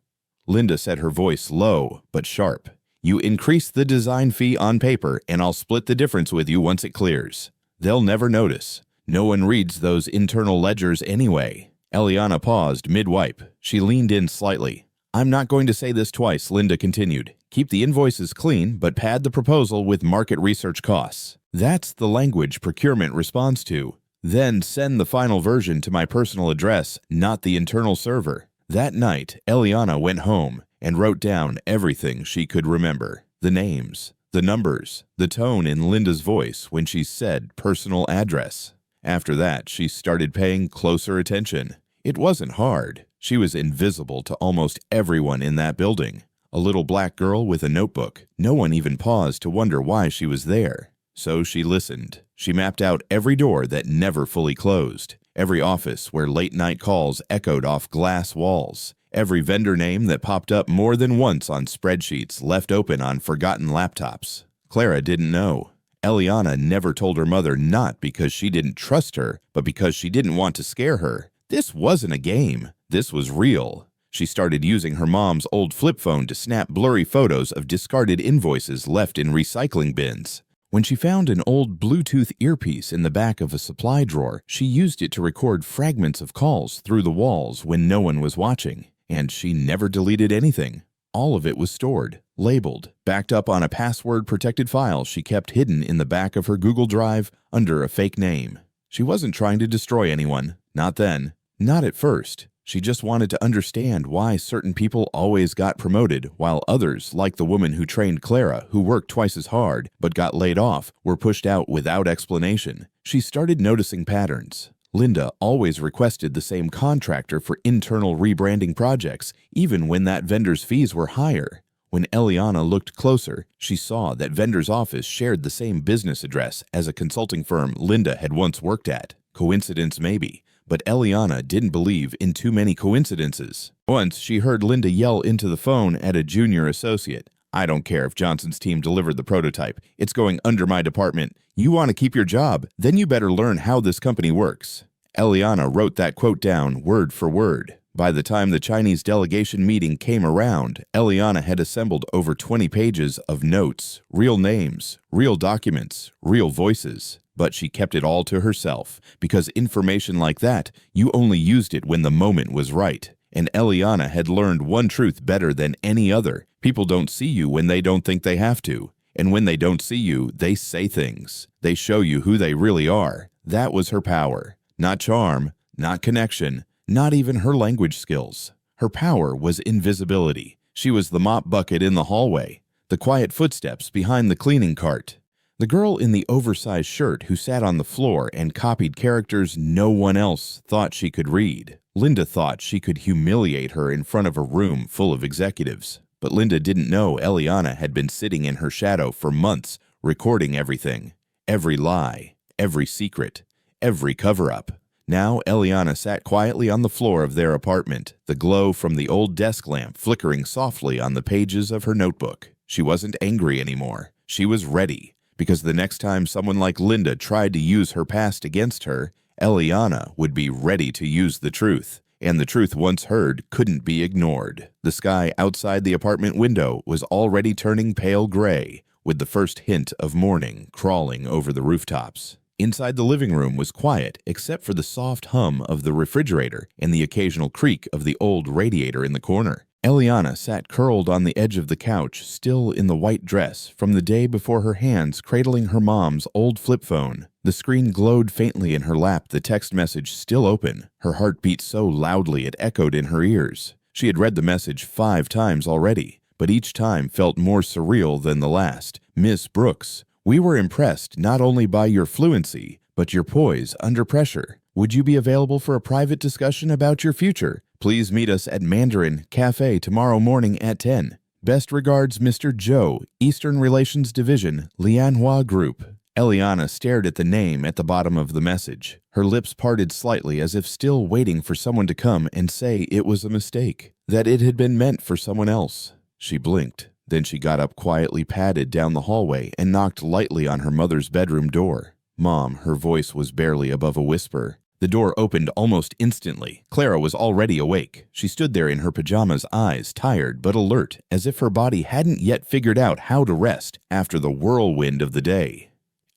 Linda said, her voice low but sharp. "You increase the design fee on paper, and I'll split the difference with you once it clears. They'll never notice. No one reads those internal ledgers anyway." Eliana paused mid-wipe. She leaned in slightly. "I'm not going to say this twice," Linda continued. "Keep the invoices clean, but pad the proposal with market research costs. That's the language procurement responds to. Then send the final version to my personal address, not the internal server." That night, Eliana went home and wrote down everything she could remember. The names, the numbers, the tone in Linda's voice when she said personal address. After that, she started paying closer attention. It wasn't hard. She was invisible to almost everyone in that building. A little black girl with a notebook. No one even paused to wonder why she was there. So she listened. She mapped out every door that never fully closed, every office where late-night calls echoed off glass walls, every vendor name that popped up more than once on spreadsheets left open on forgotten laptops. Clara didn't know. Eliana never told her mother, not because she didn't trust her, but because she didn't want to scare her. This wasn't a game. This was real. She started using her mom's old flip phone to snap blurry photos of discarded invoices left in recycling bins. When she found an old Bluetooth earpiece in the back of a supply drawer, she used it to record fragments of calls through the walls when no one was watching. And she never deleted anything. All of it was stored, labeled, backed up on a password-protected file she kept hidden in the back of her Google Drive under a fake name. She wasn't trying to destroy anyone. Not then. Not at first. She just wanted to understand why certain people always got promoted while others, like the woman who trained Clara, who worked twice as hard but got laid off, were pushed out without explanation. She started noticing patterns. Linda always requested the same contractor for internal rebranding projects, even when that vendor's fees were higher. When Eliana looked closer, she saw that vendor's office shared the same business address as a consulting firm Linda had once worked at. Coincidence maybe. But Eliana didn't believe in too many coincidences. Once, she heard Linda yell into the phone at a junior associate. "I don't care if Johnson's team delivered the prototype. It's going under my department. You want to keep your job? Then you better learn how this company works." Eliana wrote that quote down word for word. By the time the Chinese delegation meeting came around, Eliana had assembled over 20 pages of notes, real names, real documents, real voices. But she kept it all to herself, because information like that, you only used it when the moment was right. And Eliana had learned one truth better than any other. People don't see you when they don't think they have to. And when they don't see you, they say things. They show you who they really are. That was her power. Not charm, not connection, not even her language skills. Her power was invisibility. She was the mop bucket in the hallway, the quiet footsteps behind the cleaning cart. The girl in the oversized shirt who sat on the floor and copied characters no one else thought she could read. Linda thought she could humiliate her in front of a room full of executives. But Linda didn't know Eliana had been sitting in her shadow for months, recording everything. Every lie, every secret, every cover-up. Now Eliana sat quietly on the floor of their apartment, the glow from the old desk lamp flickering softly on the pages of her notebook. She wasn't angry anymore. She was ready. Because the next time someone like Linda tried to use her past against her, Eliana would be ready to use the truth. And the truth once heard couldn't be ignored. The sky outside the apartment window was already turning pale gray, with the first hint of morning crawling over the rooftops. Inside the living room was quiet except for the soft hum of the refrigerator and the occasional creak of the old radiator in the corner. Eliana sat curled on the edge of the couch, still in the white dress from the day before, her hands cradling her mom's old flip phone. The screen glowed faintly in her lap, the text message still open. Her heart beat so loudly it echoed in her ears. She had read the message 5 times already, but each time felt more surreal than the last. "Miss Brooks, we were impressed not only by your fluency, but your poise under pressure. Would you be available for a private discussion about your future? Please meet us at Mandarin Cafe tomorrow morning at 10. Best regards, Mr. Zhou, Eastern Relations Division, Lianhua Group." Eliana stared at the name at the bottom of the message. Her lips parted slightly as if still waiting for someone to come and say it was a mistake, that it had been meant for someone else. She blinked. Then she got up quietly, padded down the hallway, and knocked lightly on her mother's bedroom door. "Mom," her voice was barely above a whisper. The door opened almost instantly. Clara was already awake. She stood there in her pajamas, eyes tired but alert, as if her body hadn't yet figured out how to rest after the whirlwind of the day.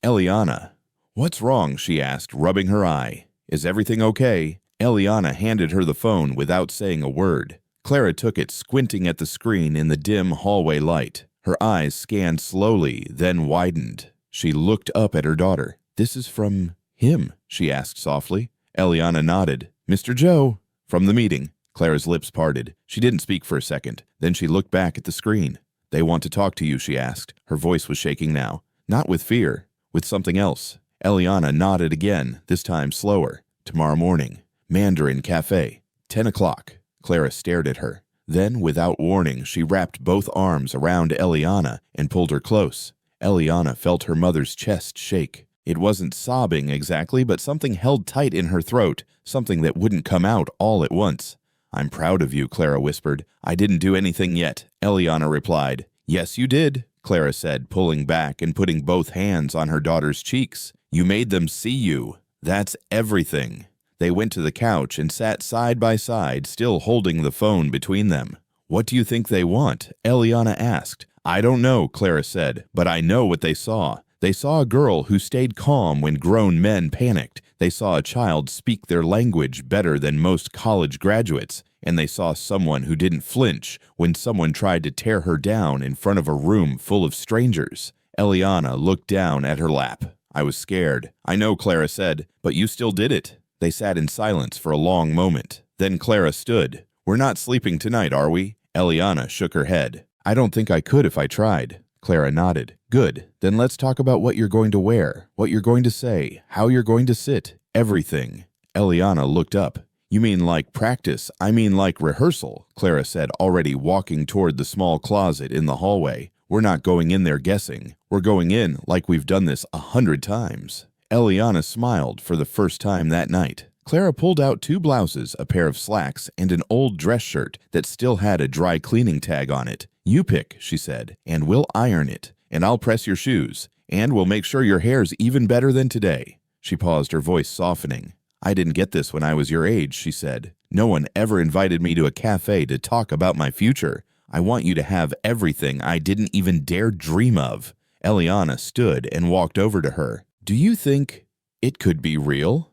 "Eliana." "What's wrong?" she asked, rubbing her eye. "Is everything okay?" Eliana handed her the phone without saying a word. Clara took it, squinting at the screen in the dim hallway light. Her eyes scanned slowly, then widened. She looked up at her daughter. "This is from him?" she asked softly. Eliana nodded. "Mr. Joe." "From the meeting." Clara's lips parted. She didn't speak for a second. Then she looked back at the screen. "They want to talk to you," she asked. Her voice was shaking now. Not with fear, with something else. Eliana nodded again, this time slower. "Tomorrow morning. Mandarin Cafe. 10 o'clock. Clara stared at her. Then, without warning, she wrapped both arms around Eliana and pulled her close. Eliana felt her mother's chest shake. It wasn't sobbing exactly, but something held tight in her throat, something that wouldn't come out all at once. "I'm proud of you," Clara whispered. "I didn't do anything yet," Eliana replied. "Yes, you did," Clara said, pulling back and putting both hands on her daughter's cheeks. "You made them see you. That's everything." They went to the couch and sat side by side, still holding the phone between them. "What do you think they want?" Eliana asked. "I don't know," Clara said, "but I know what they saw. They saw a girl who stayed calm when grown men panicked. They saw a child speak their language better than most college graduates. And they saw someone who didn't flinch when someone tried to tear her down in front of a room full of strangers." Eliana looked down at her lap. "I was scared." "I know," Clara said, "but you still did it." They sat in silence for a long moment. Then Clara stood. "We're not sleeping tonight, are we?" Eliana shook her head. "I don't think I could if I tried." Clara nodded. "Good. Then let's talk about what you're going to wear, what you're going to say, how you're going to sit, everything." Eliana looked up. "You mean like practice? I mean like rehearsal," Clara said, already walking toward the small closet in the hallway. "We're not going in there guessing. We're going in like we've done this 100 times. Eliana smiled for the first time that night. Clara pulled out 2 blouses, a pair of slacks, and an old dress shirt that still had a dry cleaning tag on it. "You pick," she said, "and we'll iron it, and I'll press your shoes, and we'll make sure your hair's even better than today." She paused, her voice softening. "I didn't get this when I was your age," she said. "No one ever invited me to a cafe to talk about my future. I want you to have everything I didn't even dare dream of." Eliana stood and walked over to her. "Do you think it could be real?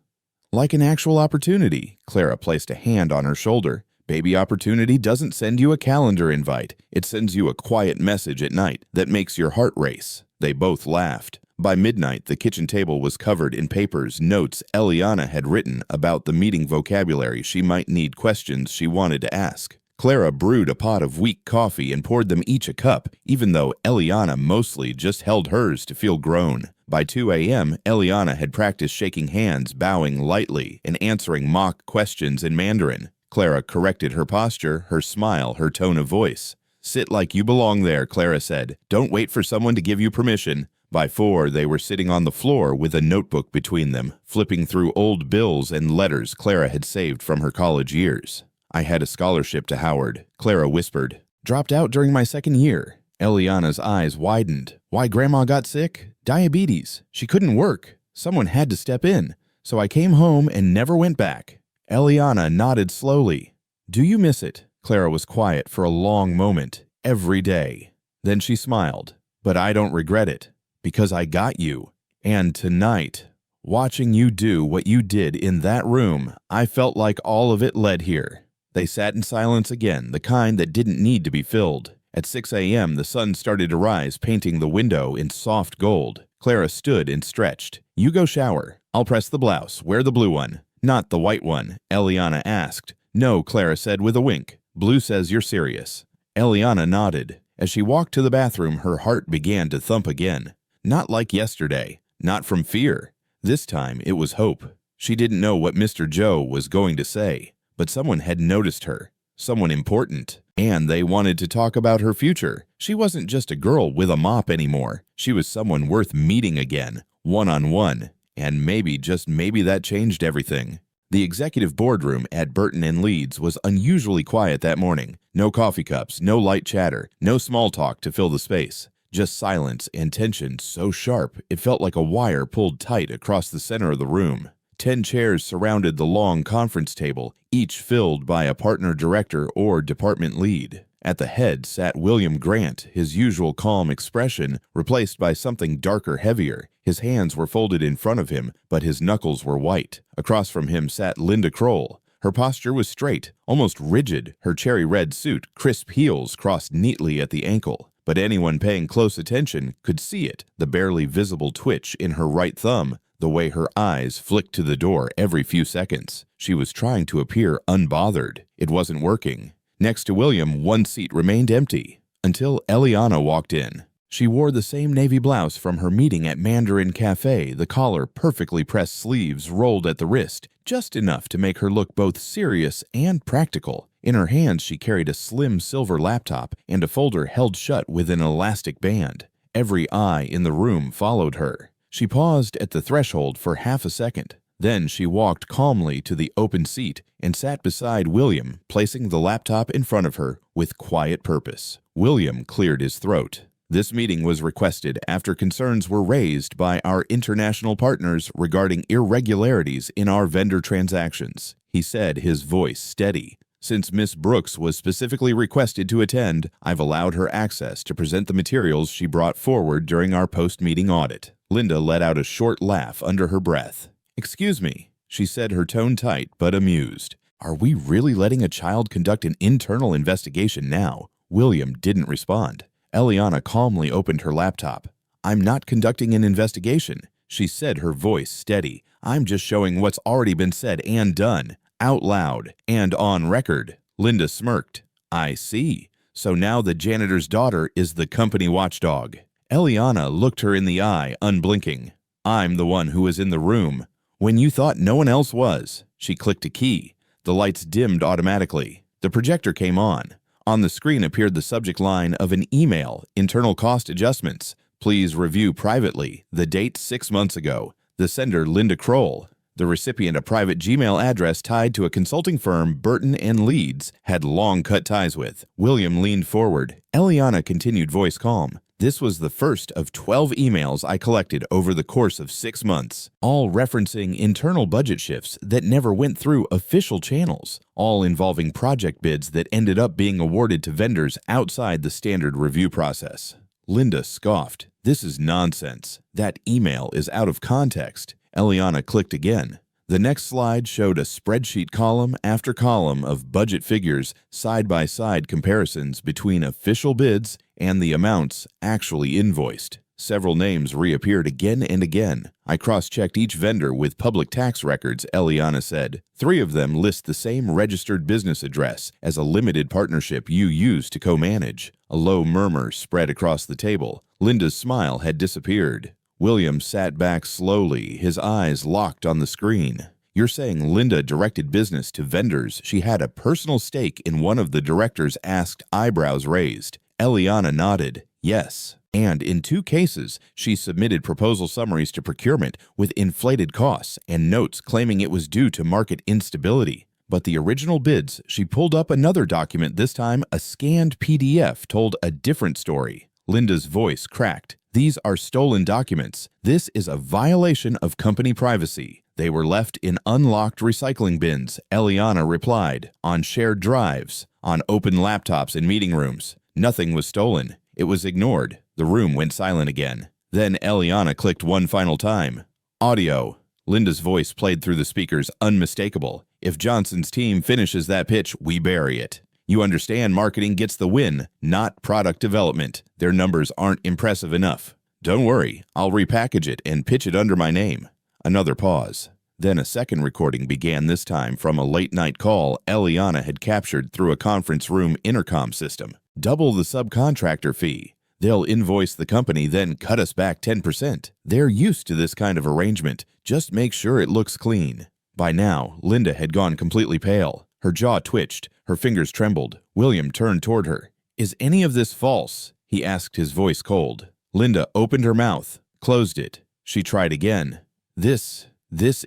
Like an actual opportunity?" Clara placed a hand on her shoulder. "Baby opportunity doesn't send you a calendar invite. It sends you a quiet message at night that makes your heart race." They both laughed. By midnight, the kitchen table was covered in papers, notes Eliana had written about the meeting vocabulary she might need, questions she wanted to ask. Clara brewed a pot of weak coffee and poured them each a cup, even though Eliana mostly just held hers to feel grown. By 2 a.m., Eliana had practiced shaking hands, bowing lightly, and answering mock questions in Mandarin. Clara corrected her posture, her smile, her tone of voice. "Sit like you belong there," Clara said. "Don't wait for someone to give you permission." By 4, they were sitting on the floor with a notebook between them, flipping through old bills and letters Clara had saved from her college years. "I had a scholarship to Howard," Clara whispered. "Dropped out during my 2nd year." Eliana's eyes widened. "Why, Grandma got sick? Diabetes. She couldn't work. Someone had to step in. So I came home and never went back." Eliana nodded slowly. "Do you miss it?" Clara was quiet for a long moment. "Every day." Then she smiled. "But I don't regret it, because I got you. And tonight, watching you do what you did in that room, I felt like all of it led here." They sat in silence again, the kind that didn't need to be filled. At 6 a.m., the sun started to rise, painting the window in soft gold. Clara stood and stretched. "You go shower. I'll press the blouse. Wear the blue one." "Not the white one?" Eliana asked. "No," Clara said with a wink. "Blue says you're serious." Eliana nodded. As she walked to the bathroom, her heart began to thump again. Not like yesterday. Not from fear. This time, it was hope. She didn't know what Mr. Joe was going to say, but someone had noticed her. Someone important. And they wanted to talk about her future. She wasn't just a girl with a mop anymore. She was someone worth meeting again, one-on-one. And maybe, just maybe, that changed everything. The executive boardroom at Burton & Leeds was unusually quiet that morning. No coffee cups, no light chatter, no small talk to fill the space. Just silence and tension so sharp it felt like a wire pulled tight across the center of the room. 10 chairs surrounded the long conference table, each filled by a partner director or department lead. At the head sat William Grant, his usual calm expression replaced by something darker, heavier. His hands were folded in front of him, but his knuckles were white. Across from him sat Linda Kroll. Her posture was straight, almost rigid, her cherry red suit, crisp heels crossed neatly at the ankle. But anyone paying close attention could see it, the barely visible twitch in her right thumb, the way her eyes flicked to the door every few seconds. She was trying to appear unbothered. It wasn't working. Next to William, one seat remained empty, until Eliana walked in. She wore the same navy blouse from her meeting at Mandarin Cafe, the collar perfectly pressed sleeves rolled at the wrist, just enough to make her look both serious and practical. In her hands, she carried a slim silver laptop and a folder held shut with an elastic band. Every eye in the room followed her. She paused at the threshold for half a second. Then she walked calmly to the open seat and sat beside William, placing the laptop in front of her with quiet purpose. William cleared his throat. This meeting was requested after concerns were raised by our international partners regarding irregularities in our vendor transactions. He said, his voice steady. Since Miss Brooks was specifically requested to attend, I've allowed her access to present the materials she brought forward during our post-meeting audit. Linda let out a short laugh under her breath. "Excuse me," she said, her tone tight but amused. "Are we really letting a child conduct an internal investigation now?" William didn't respond. Eliana calmly opened her laptop. "I'm not conducting an investigation," she said, her voice steady. "I'm just showing what's already been said and done, out loud and on record." Linda smirked. "I see. So now the janitor's daughter is the company watchdog." Eliana looked her in the eye, unblinking. "I'm the one who was in the room when you thought no one else was." She clicked a key. The lights dimmed automatically. The projector came on. On the screen appeared the subject line of an email, internal cost adjustments. Please review privately. The date 6 months ago. The sender, Linda Kroll. The recipient, a private Gmail address tied to a consulting firm Burton & Leeds had long cut ties with. William leaned forward. Eliana continued, voice calm. "This was the first of 12 emails I collected over the course of 6 months, all referencing internal budget shifts that never went through official channels, all involving project bids that ended up being awarded to vendors outside the standard review process." Linda scoffed. "This is nonsense. That email is out of context." Eliana clicked again. The next slide showed a spreadsheet column after column of budget figures, side-by-side comparisons between official bids and the amounts actually invoiced. Several names reappeared again and again. "I cross-checked each vendor with public tax records," Eliana said. 3 of them list the same registered business address as a limited partnership you use to co-manage." A low murmur spread across the table. Linda's smile had disappeared. William sat back slowly, his eyes locked on the screen. "You're saying Linda directed business to vendors she had a personal stake in?" One of the directors asked, eyebrows raised. Eliana nodded. "Yes. And in 2 cases, she submitted proposal summaries to procurement with inflated costs and notes claiming it was due to market instability. But the original bids, she pulled up another document, this time a scanned PDF, told a different story." Linda's voice cracked. "These are stolen documents. This is a violation of company privacy. They were left in unlocked recycling bins," Eliana replied, "on shared drives, on open laptops in meeting rooms. Nothing was stolen. It was ignored." The room went silent again. Then Eliana clicked one final time. "Audio." Linda's voice played through the speakers, unmistakable. "If Johnson's team finishes that pitch, we bury it. You understand marketing gets the win, not product development. Their numbers aren't impressive enough. Don't worry, I'll repackage it and pitch it under my name." Another pause. Then a second recording began, this time from a late-night call Eliana had captured through a conference room intercom system. "Double the subcontractor fee. They'll invoice the company, then cut us back 10%. They're used to this kind of arrangement. Just make sure it looks clean." By now, Linda had gone completely pale. Her jaw twitched. Her fingers trembled. William turned toward her. "Is any of this false?" he asked, his voice cold. Linda opened her mouth, closed it. She tried again. This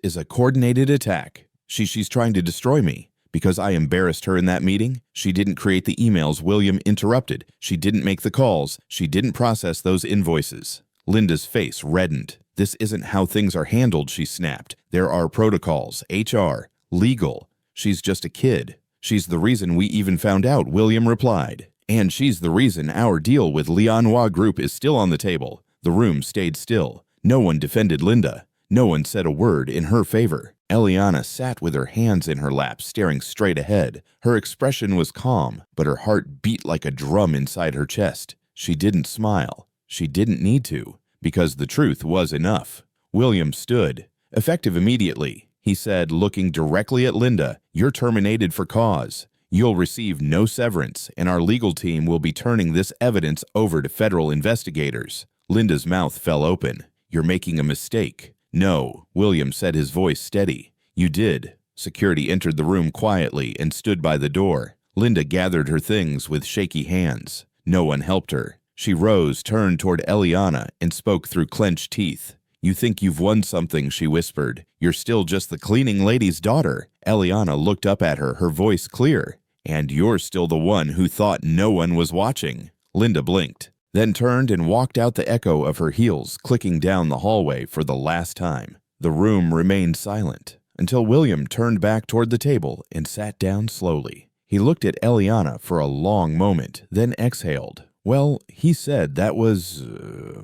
is a coordinated attack." She's trying to destroy me. Because I embarrassed her in that meeting? She didn't create the emails William interrupted. She didn't make the calls. She didn't process those invoices. Linda's face reddened. This isn't how things are handled, she snapped. There are protocols, HR, legal. She's just a kid. She's the reason we even found out, William replied. And she's the reason our deal with Lianhua Group is still on the table. The room stayed still. No one defended Linda. No one said a word in her favor. Eliana sat with her hands in her lap, staring straight ahead. Her expression was calm, but her heart beat like a drum inside her chest. She didn't smile. She didn't need to, because the truth was enough. William stood, effective immediately. He said, looking directly at Linda, "You're terminated for cause. You'll receive no severance, and our legal team will be turning this evidence over to federal investigators." Linda's mouth fell open. "You're making a mistake." "No," William said, his voice steady. "You did." Security entered the room quietly and stood by the door. Linda gathered her things with shaky hands. No one helped her. She rose, turned toward Eliana, and spoke through clenched teeth. "You think you've won something," she whispered. "You're still just the cleaning lady's daughter." Eliana looked up at her, her voice clear. "And you're still the one who thought no one was watching." Linda blinked, then turned and walked out, the echo of her heels clicking down the hallway for the last time. The room remained silent until William turned back toward the table and sat down slowly. He looked at Eliana for a long moment, then exhaled. "Well," he said, "that was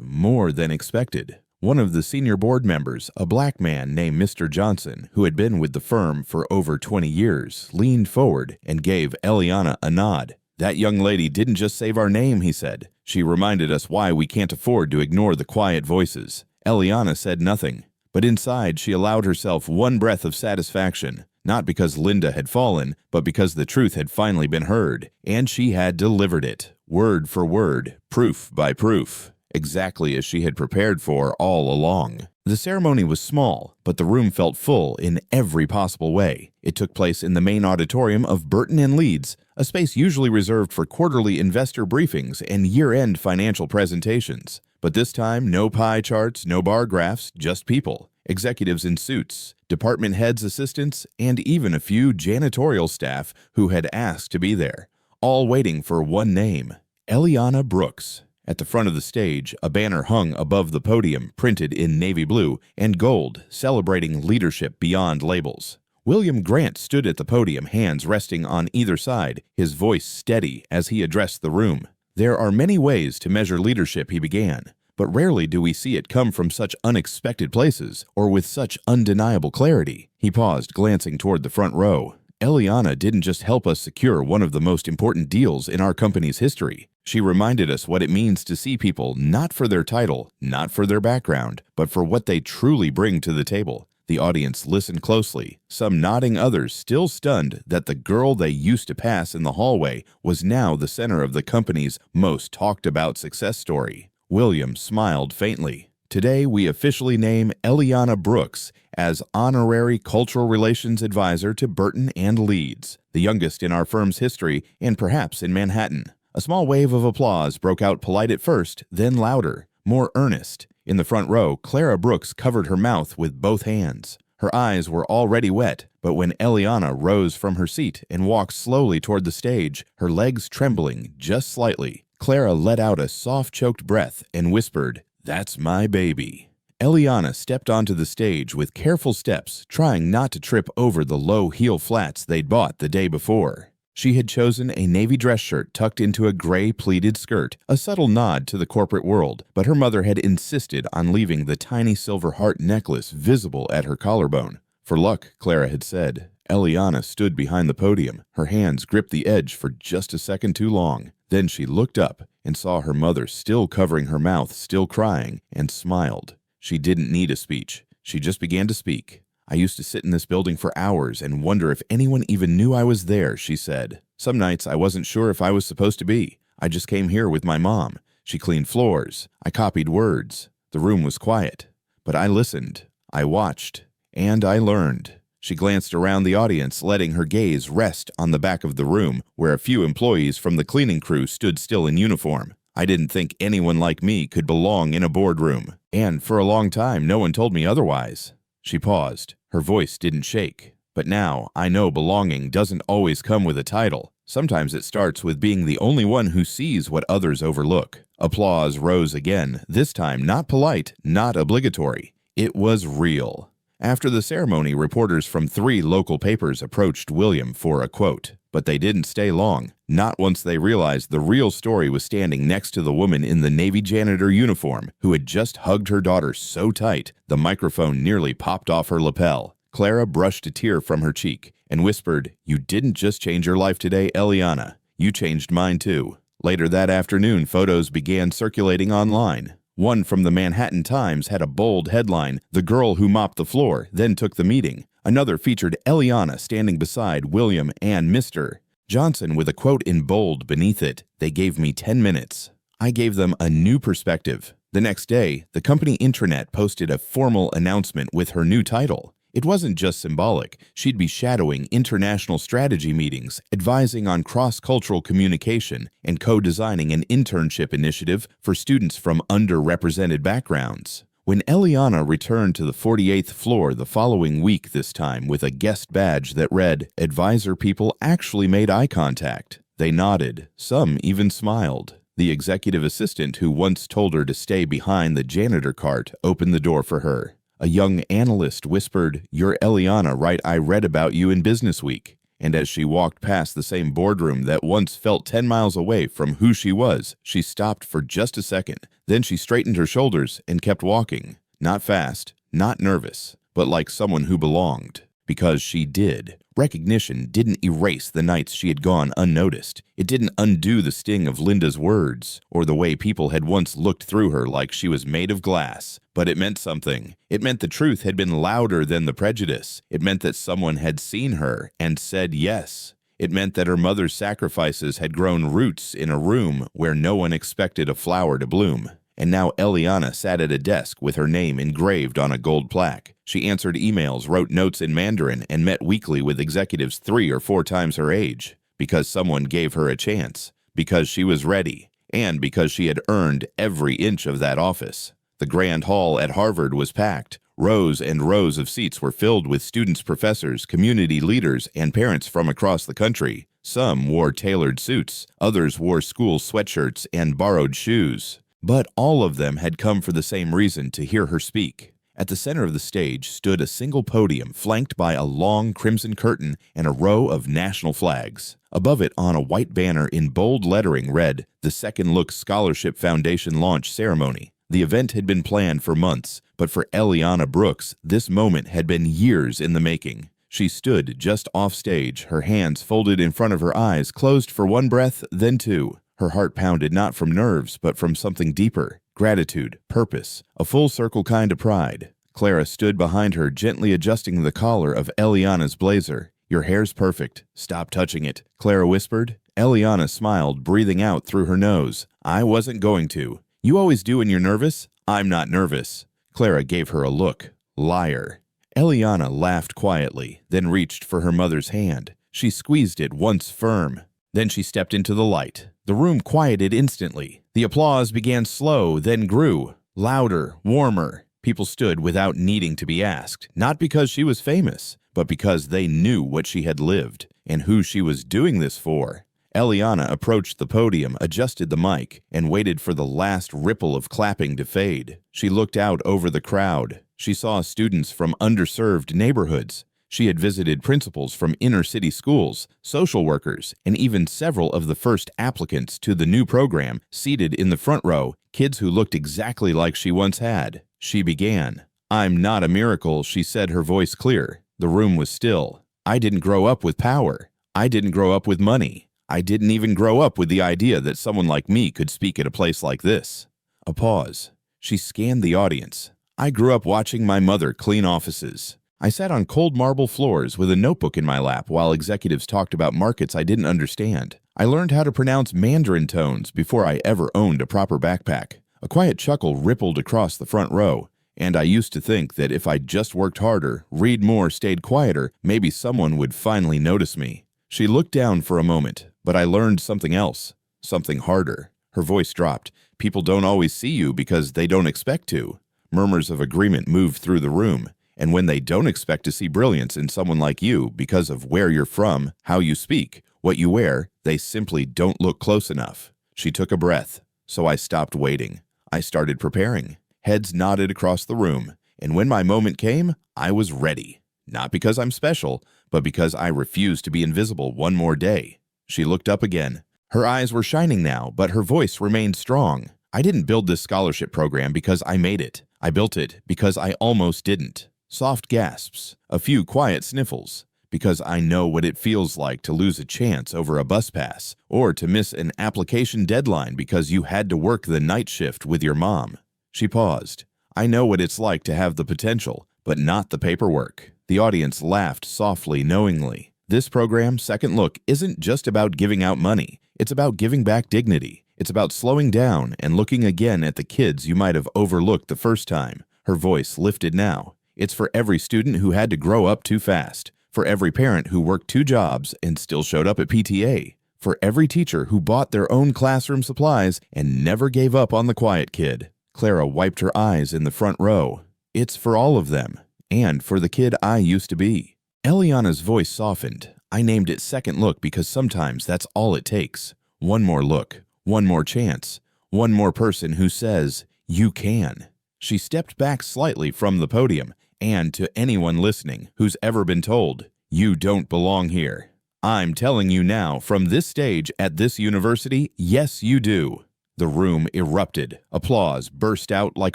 more than expected." One of the senior board members, a black man named Mr. Johnson, who had been with the firm for over 20 years, leaned forward and gave Eliana a nod. "That young lady didn't just save our name," he said. "She reminded us why we can't afford to ignore the quiet voices." Eliana said nothing, but inside she allowed herself one breath of satisfaction, not because Linda had fallen, but because the truth had finally been heard, and she had delivered it, word for word, proof by proof, exactly as she had prepared for all along. The ceremony was small, but the room felt full in every possible way. It took place in the main auditorium of Burton & Leeds, a space usually reserved for quarterly investor briefings and year-end financial presentations. But this time, no pie charts, no bar graphs, just people. Executives in suits, department heads' assistants, and even a few janitorial staff who had asked to be there, all waiting for one name: Eliana Brooks. At the front of the stage, a banner hung above the podium, printed in navy blue and gold, celebrating leadership beyond labels. William Grant stood at the podium, hands resting on either side, his voice steady as he addressed the room. "There are many ways to measure leadership," he began, "but rarely do we see it come from such unexpected places or with such undeniable clarity." He paused, glancing toward the front row. "Eliana didn't just help us secure one of the most important deals in our company's history. She reminded us what it means to see people not for their title, not for their background, but for what they truly bring to the table." The audience listened closely, some nodding, others still stunned that the girl they used to pass in the hallway was now the center of the company's most talked-about success story. William smiled faintly. "Today, we officially name Eliana Brooks as Honorary Cultural Relations Advisor to Burton & Leeds, the youngest in our firm's history and perhaps in Manhattan." A small wave of applause broke out, polite at first, then louder, more earnest. In the front row, Clara Brooks covered her mouth with both hands. Her eyes were already wet, but when Eliana rose from her seat and walked slowly toward the stage, her legs trembling just slightly, Clara let out a soft, choked breath and whispered, "That's my baby." Eliana stepped onto the stage with careful steps, trying not to trip over the low heel flats they'd bought the day before. She had chosen a navy dress shirt tucked into a gray pleated skirt, a subtle nod to the corporate world, but her mother had insisted on leaving the tiny silver heart necklace visible at her collarbone. "For luck," Clara had said. Eliana stood behind the podium. Her hands gripped the edge for just a second too long. Then she looked up and saw her mother still covering her mouth, still crying, and smiled. She didn't need a speech. She just began to speak. "I used to sit in this building for hours and wonder if anyone even knew I was there," she said. "Some nights I wasn't sure if I was supposed to be. I just came here with my mom. She cleaned floors. I copied words. The room was quiet. But I listened. I watched. And I learned." She glanced around the audience, letting her gaze rest on the back of the room, where a few employees from the cleaning crew stood still in uniform. "I didn't think anyone like me could belong in a boardroom. And for a long time, no one told me otherwise." She paused. Her voice didn't shake, But now, I know belonging doesn't always come with a title. Sometimes it starts with being the only one who sees what others overlook. Applause rose again, this time not polite, not obligatory. It was real. After the ceremony, reporters from 3 local papers approached William for a quote. But they didn't stay long, not once they realized the real story was standing next to the woman in the Navy janitor uniform who had just hugged her daughter so tight the microphone nearly popped off her lapel. Clara brushed a tear from her cheek and whispered, "You didn't just change your life today, Eliana. You changed mine too." Later that afternoon, photos began circulating online. One from the Manhattan Times had a bold headline, "The girl who mopped the floor, then took the meeting." Another featured Eliana standing beside William and Mr. Johnson with a quote in bold beneath it, "They gave me 10 minutes. I gave them a new perspective." The next day, the company intranet posted a formal announcement with her new title. It wasn't just symbolic. She'd be shadowing international strategy meetings, advising on cross-cultural communication, and co-designing an internship initiative for students from underrepresented backgrounds. When Eliana returned to the 48th floor the following week, this time with a guest badge that read, "Advisor people actually made eye contact." They nodded. Some even smiled. The executive assistant who once told her to stay behind the janitor cart opened the door for her. A young analyst whispered, "You're Eliana, right? I read about you in Business Week." And as she walked past the same boardroom that once felt 10 miles away from who she was, she stopped for just a second. Then she straightened her shoulders and kept walking. Not fast, not nervous, but like someone who belonged. Because she did. Recognition didn't erase the nights she had gone unnoticed. It didn't undo the sting of Linda's words, or the way people had once looked through her like she was made of glass. But it meant something. It meant the truth had been louder than the prejudice. It meant that someone had seen her and said yes. It meant that her mother's sacrifices had grown roots in a room where no one expected a flower to bloom. And now Eliana sat at a desk with her name engraved on a gold plaque. She answered emails, wrote notes in Mandarin, and met weekly with executives 3 or 4 times her age. Because someone gave her a chance. Because she was ready. And because she had earned every inch of that office. The Grand Hall at Harvard was packed. Rows and rows of seats were filled with students, professors, community leaders, and parents from across the country. Some wore tailored suits. Others wore school sweatshirts and borrowed shoes. But all of them had come for the same reason, to hear her speak. At the center of the stage stood a single podium flanked by a long crimson curtain and a row of national flags. Above it, on a white banner in bold lettering, read, "The Second Look Scholarship Foundation Launch Ceremony." The event had been planned for months, but for Eliana Brooks, this moment had been years in the making. She stood just off stage, her hands folded in front of her eyes, closed for one breath, then 2. Her heart pounded not from nerves, but from something deeper. Gratitude, purpose, a full circle kind of pride. Clara stood behind her, gently adjusting the collar of Eliana's blazer. "Your hair's perfect. Stop touching it," Clara whispered. Eliana smiled, breathing out through her nose. "I wasn't going to. You always do when you're nervous." "I'm not nervous." Clara gave her a look. Liar. Eliana laughed quietly, then reached for her mother's hand. She squeezed it once firm. Then she stepped into the light. The room quieted instantly. The applause began slow, then grew. Louder, warmer. People stood without needing to be asked, not because she was famous, but because they knew what she had lived and who she was doing this for. Eliana approached the podium, adjusted the mic, and waited for the last ripple of clapping to fade. She looked out over the crowd. She saw students from underserved neighborhoods. She had visited principals from inner-city schools, social workers, and even several of the first applicants to the new program seated in the front row, kids who looked exactly like she once had. She began. "I'm not a miracle," she said, her voice clear. The room was still. "I didn't grow up with power. I didn't grow up with money. I didn't even grow up with the idea that someone like me could speak at a place like this." A pause. She scanned the audience. "I grew up watching my mother clean offices. I sat on cold marble floors with a notebook in my lap while executives talked about markets I didn't understand. I learned how to pronounce Mandarin tones before I ever owned a proper backpack." A quiet chuckle rippled across the front row. "And I used to think that if I just worked harder, read more, stayed quieter, maybe someone would finally notice me." She looked down for a moment, but I learned something else, something harder. Her voice dropped. "People don't always see you because they don't expect to." Murmurs of agreement moved through the room. And when they don't expect to see brilliance in someone like you because of where you're from, how you speak, what you wear, they simply don't look close enough. She took a breath, so I stopped waiting. I started preparing. Heads nodded across the room, and when my moment came, I was ready. Not because I'm special, but because I refused to be invisible one more day. She looked up again. Her eyes were shining now, but her voice remained strong. I didn't build this scholarship program because I made it. I built it because I almost didn't. Soft gasps, a few quiet sniffles, because I know what it feels like to lose a chance over a bus pass, or to miss an application deadline because you had to work the night shift with your mom. She paused. I know what it's like to have the potential, but not the paperwork. The audience laughed softly, knowingly. This program, Second Look, isn't just about giving out money. It's about giving back dignity. It's about slowing down and looking again at the kids you might have overlooked the first time. Her voice lifted now. It's for every student who had to grow up too fast, for every parent who worked 2 jobs and still showed up at PTA, for every teacher who bought their own classroom supplies and never gave up on the quiet kid. Clara wiped her eyes in the front row. It's for all of them, and for the kid I used to be. Eliana's voice softened. I named it Second Look because sometimes that's all it takes. One more look, one more chance, one more person who says, you can. She stepped back slightly from the podium, and to anyone listening who's ever been told, you don't belong here, I'm telling you now, from this stage at this university, yes you do. The room erupted. Applause burst out like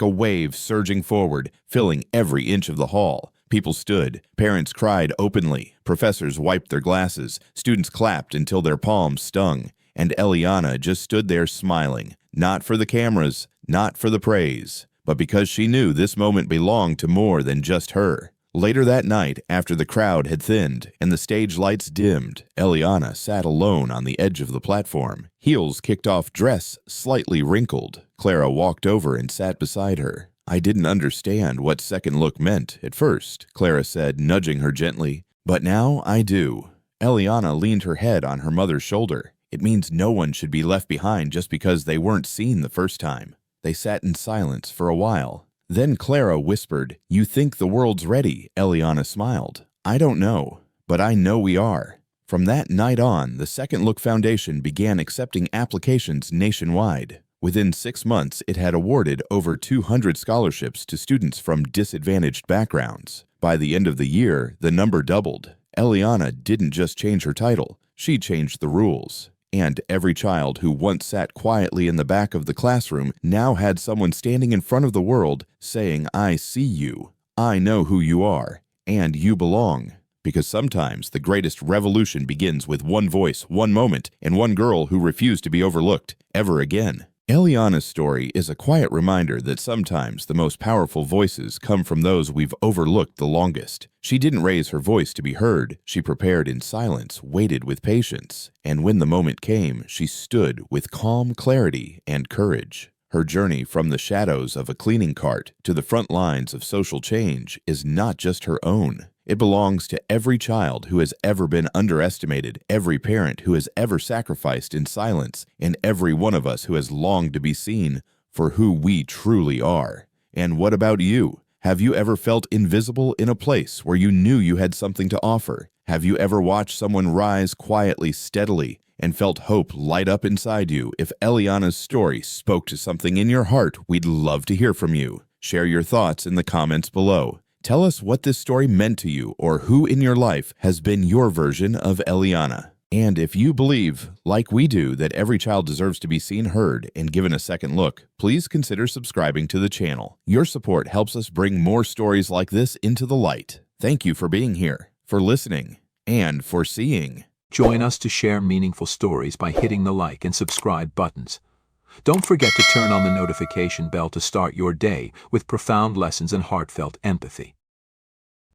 a wave surging forward, filling every inch of the hall. People stood. Parents cried openly. Professors wiped their glasses. Students clapped until their palms stung. And Eliana just stood there smiling, not for the cameras, not for the praise, but because she knew this moment belonged to more than just her. Later that night, after the crowd had thinned and the stage lights dimmed, Eliana sat alone on the edge of the platform. Heels kicked off, dress slightly wrinkled. Clara walked over and sat beside her. I didn't understand what Second Look meant at first, Clara said, nudging her gently. But now I do. Eliana leaned her head on her mother's shoulder. It means no one should be left behind just because they weren't seen the first time. They sat in silence for a while. Then Clara whispered, you think the world's ready? Eliana smiled. I don't know, but I know we are. From that night on, the Second Look Foundation began accepting applications nationwide. Within 6 months, it had awarded over 200 scholarships to students from disadvantaged backgrounds. By the end of the year, the number doubled. Eliana didn't just change her title, she changed the rules. And every child who once sat quietly in the back of the classroom now had someone standing in front of the world saying, I see you, I know who you are, and you belong. Because sometimes the greatest revolution begins with one voice, one moment, and one girl who refused to be overlooked ever again. Eliana's story is a quiet reminder that sometimes the most powerful voices come from those we've overlooked the longest. She didn't raise her voice to be heard. She prepared in silence, waited with patience, and when the moment came, she stood with calm clarity and courage. Her journey from the shadows of a cleaning cart to the front lines of social change is not just her own. It belongs to every child who has ever been underestimated, every parent who has ever sacrificed in silence, and every one of us who has longed to be seen for who we truly are. And what about you? Have you ever felt invisible in a place where you knew you had something to offer? Have you ever watched someone rise quietly, steadily, and felt hope light up inside you? If Eliana's story spoke to something in your heart, we'd love to hear from you. Share your thoughts in the comments below. Tell us what this story meant to you or who in your life has been your version of Eliana. And if you believe, like we do, that every child deserves to be seen, heard, and given a second look, please consider subscribing to the channel. Your support helps us bring more stories like this into the light. Thank you for being here, for listening, and for seeing. Join us to share meaningful stories by hitting the like and subscribe buttons. Don't forget to turn on the notification bell to start your day with profound lessons and heartfelt empathy.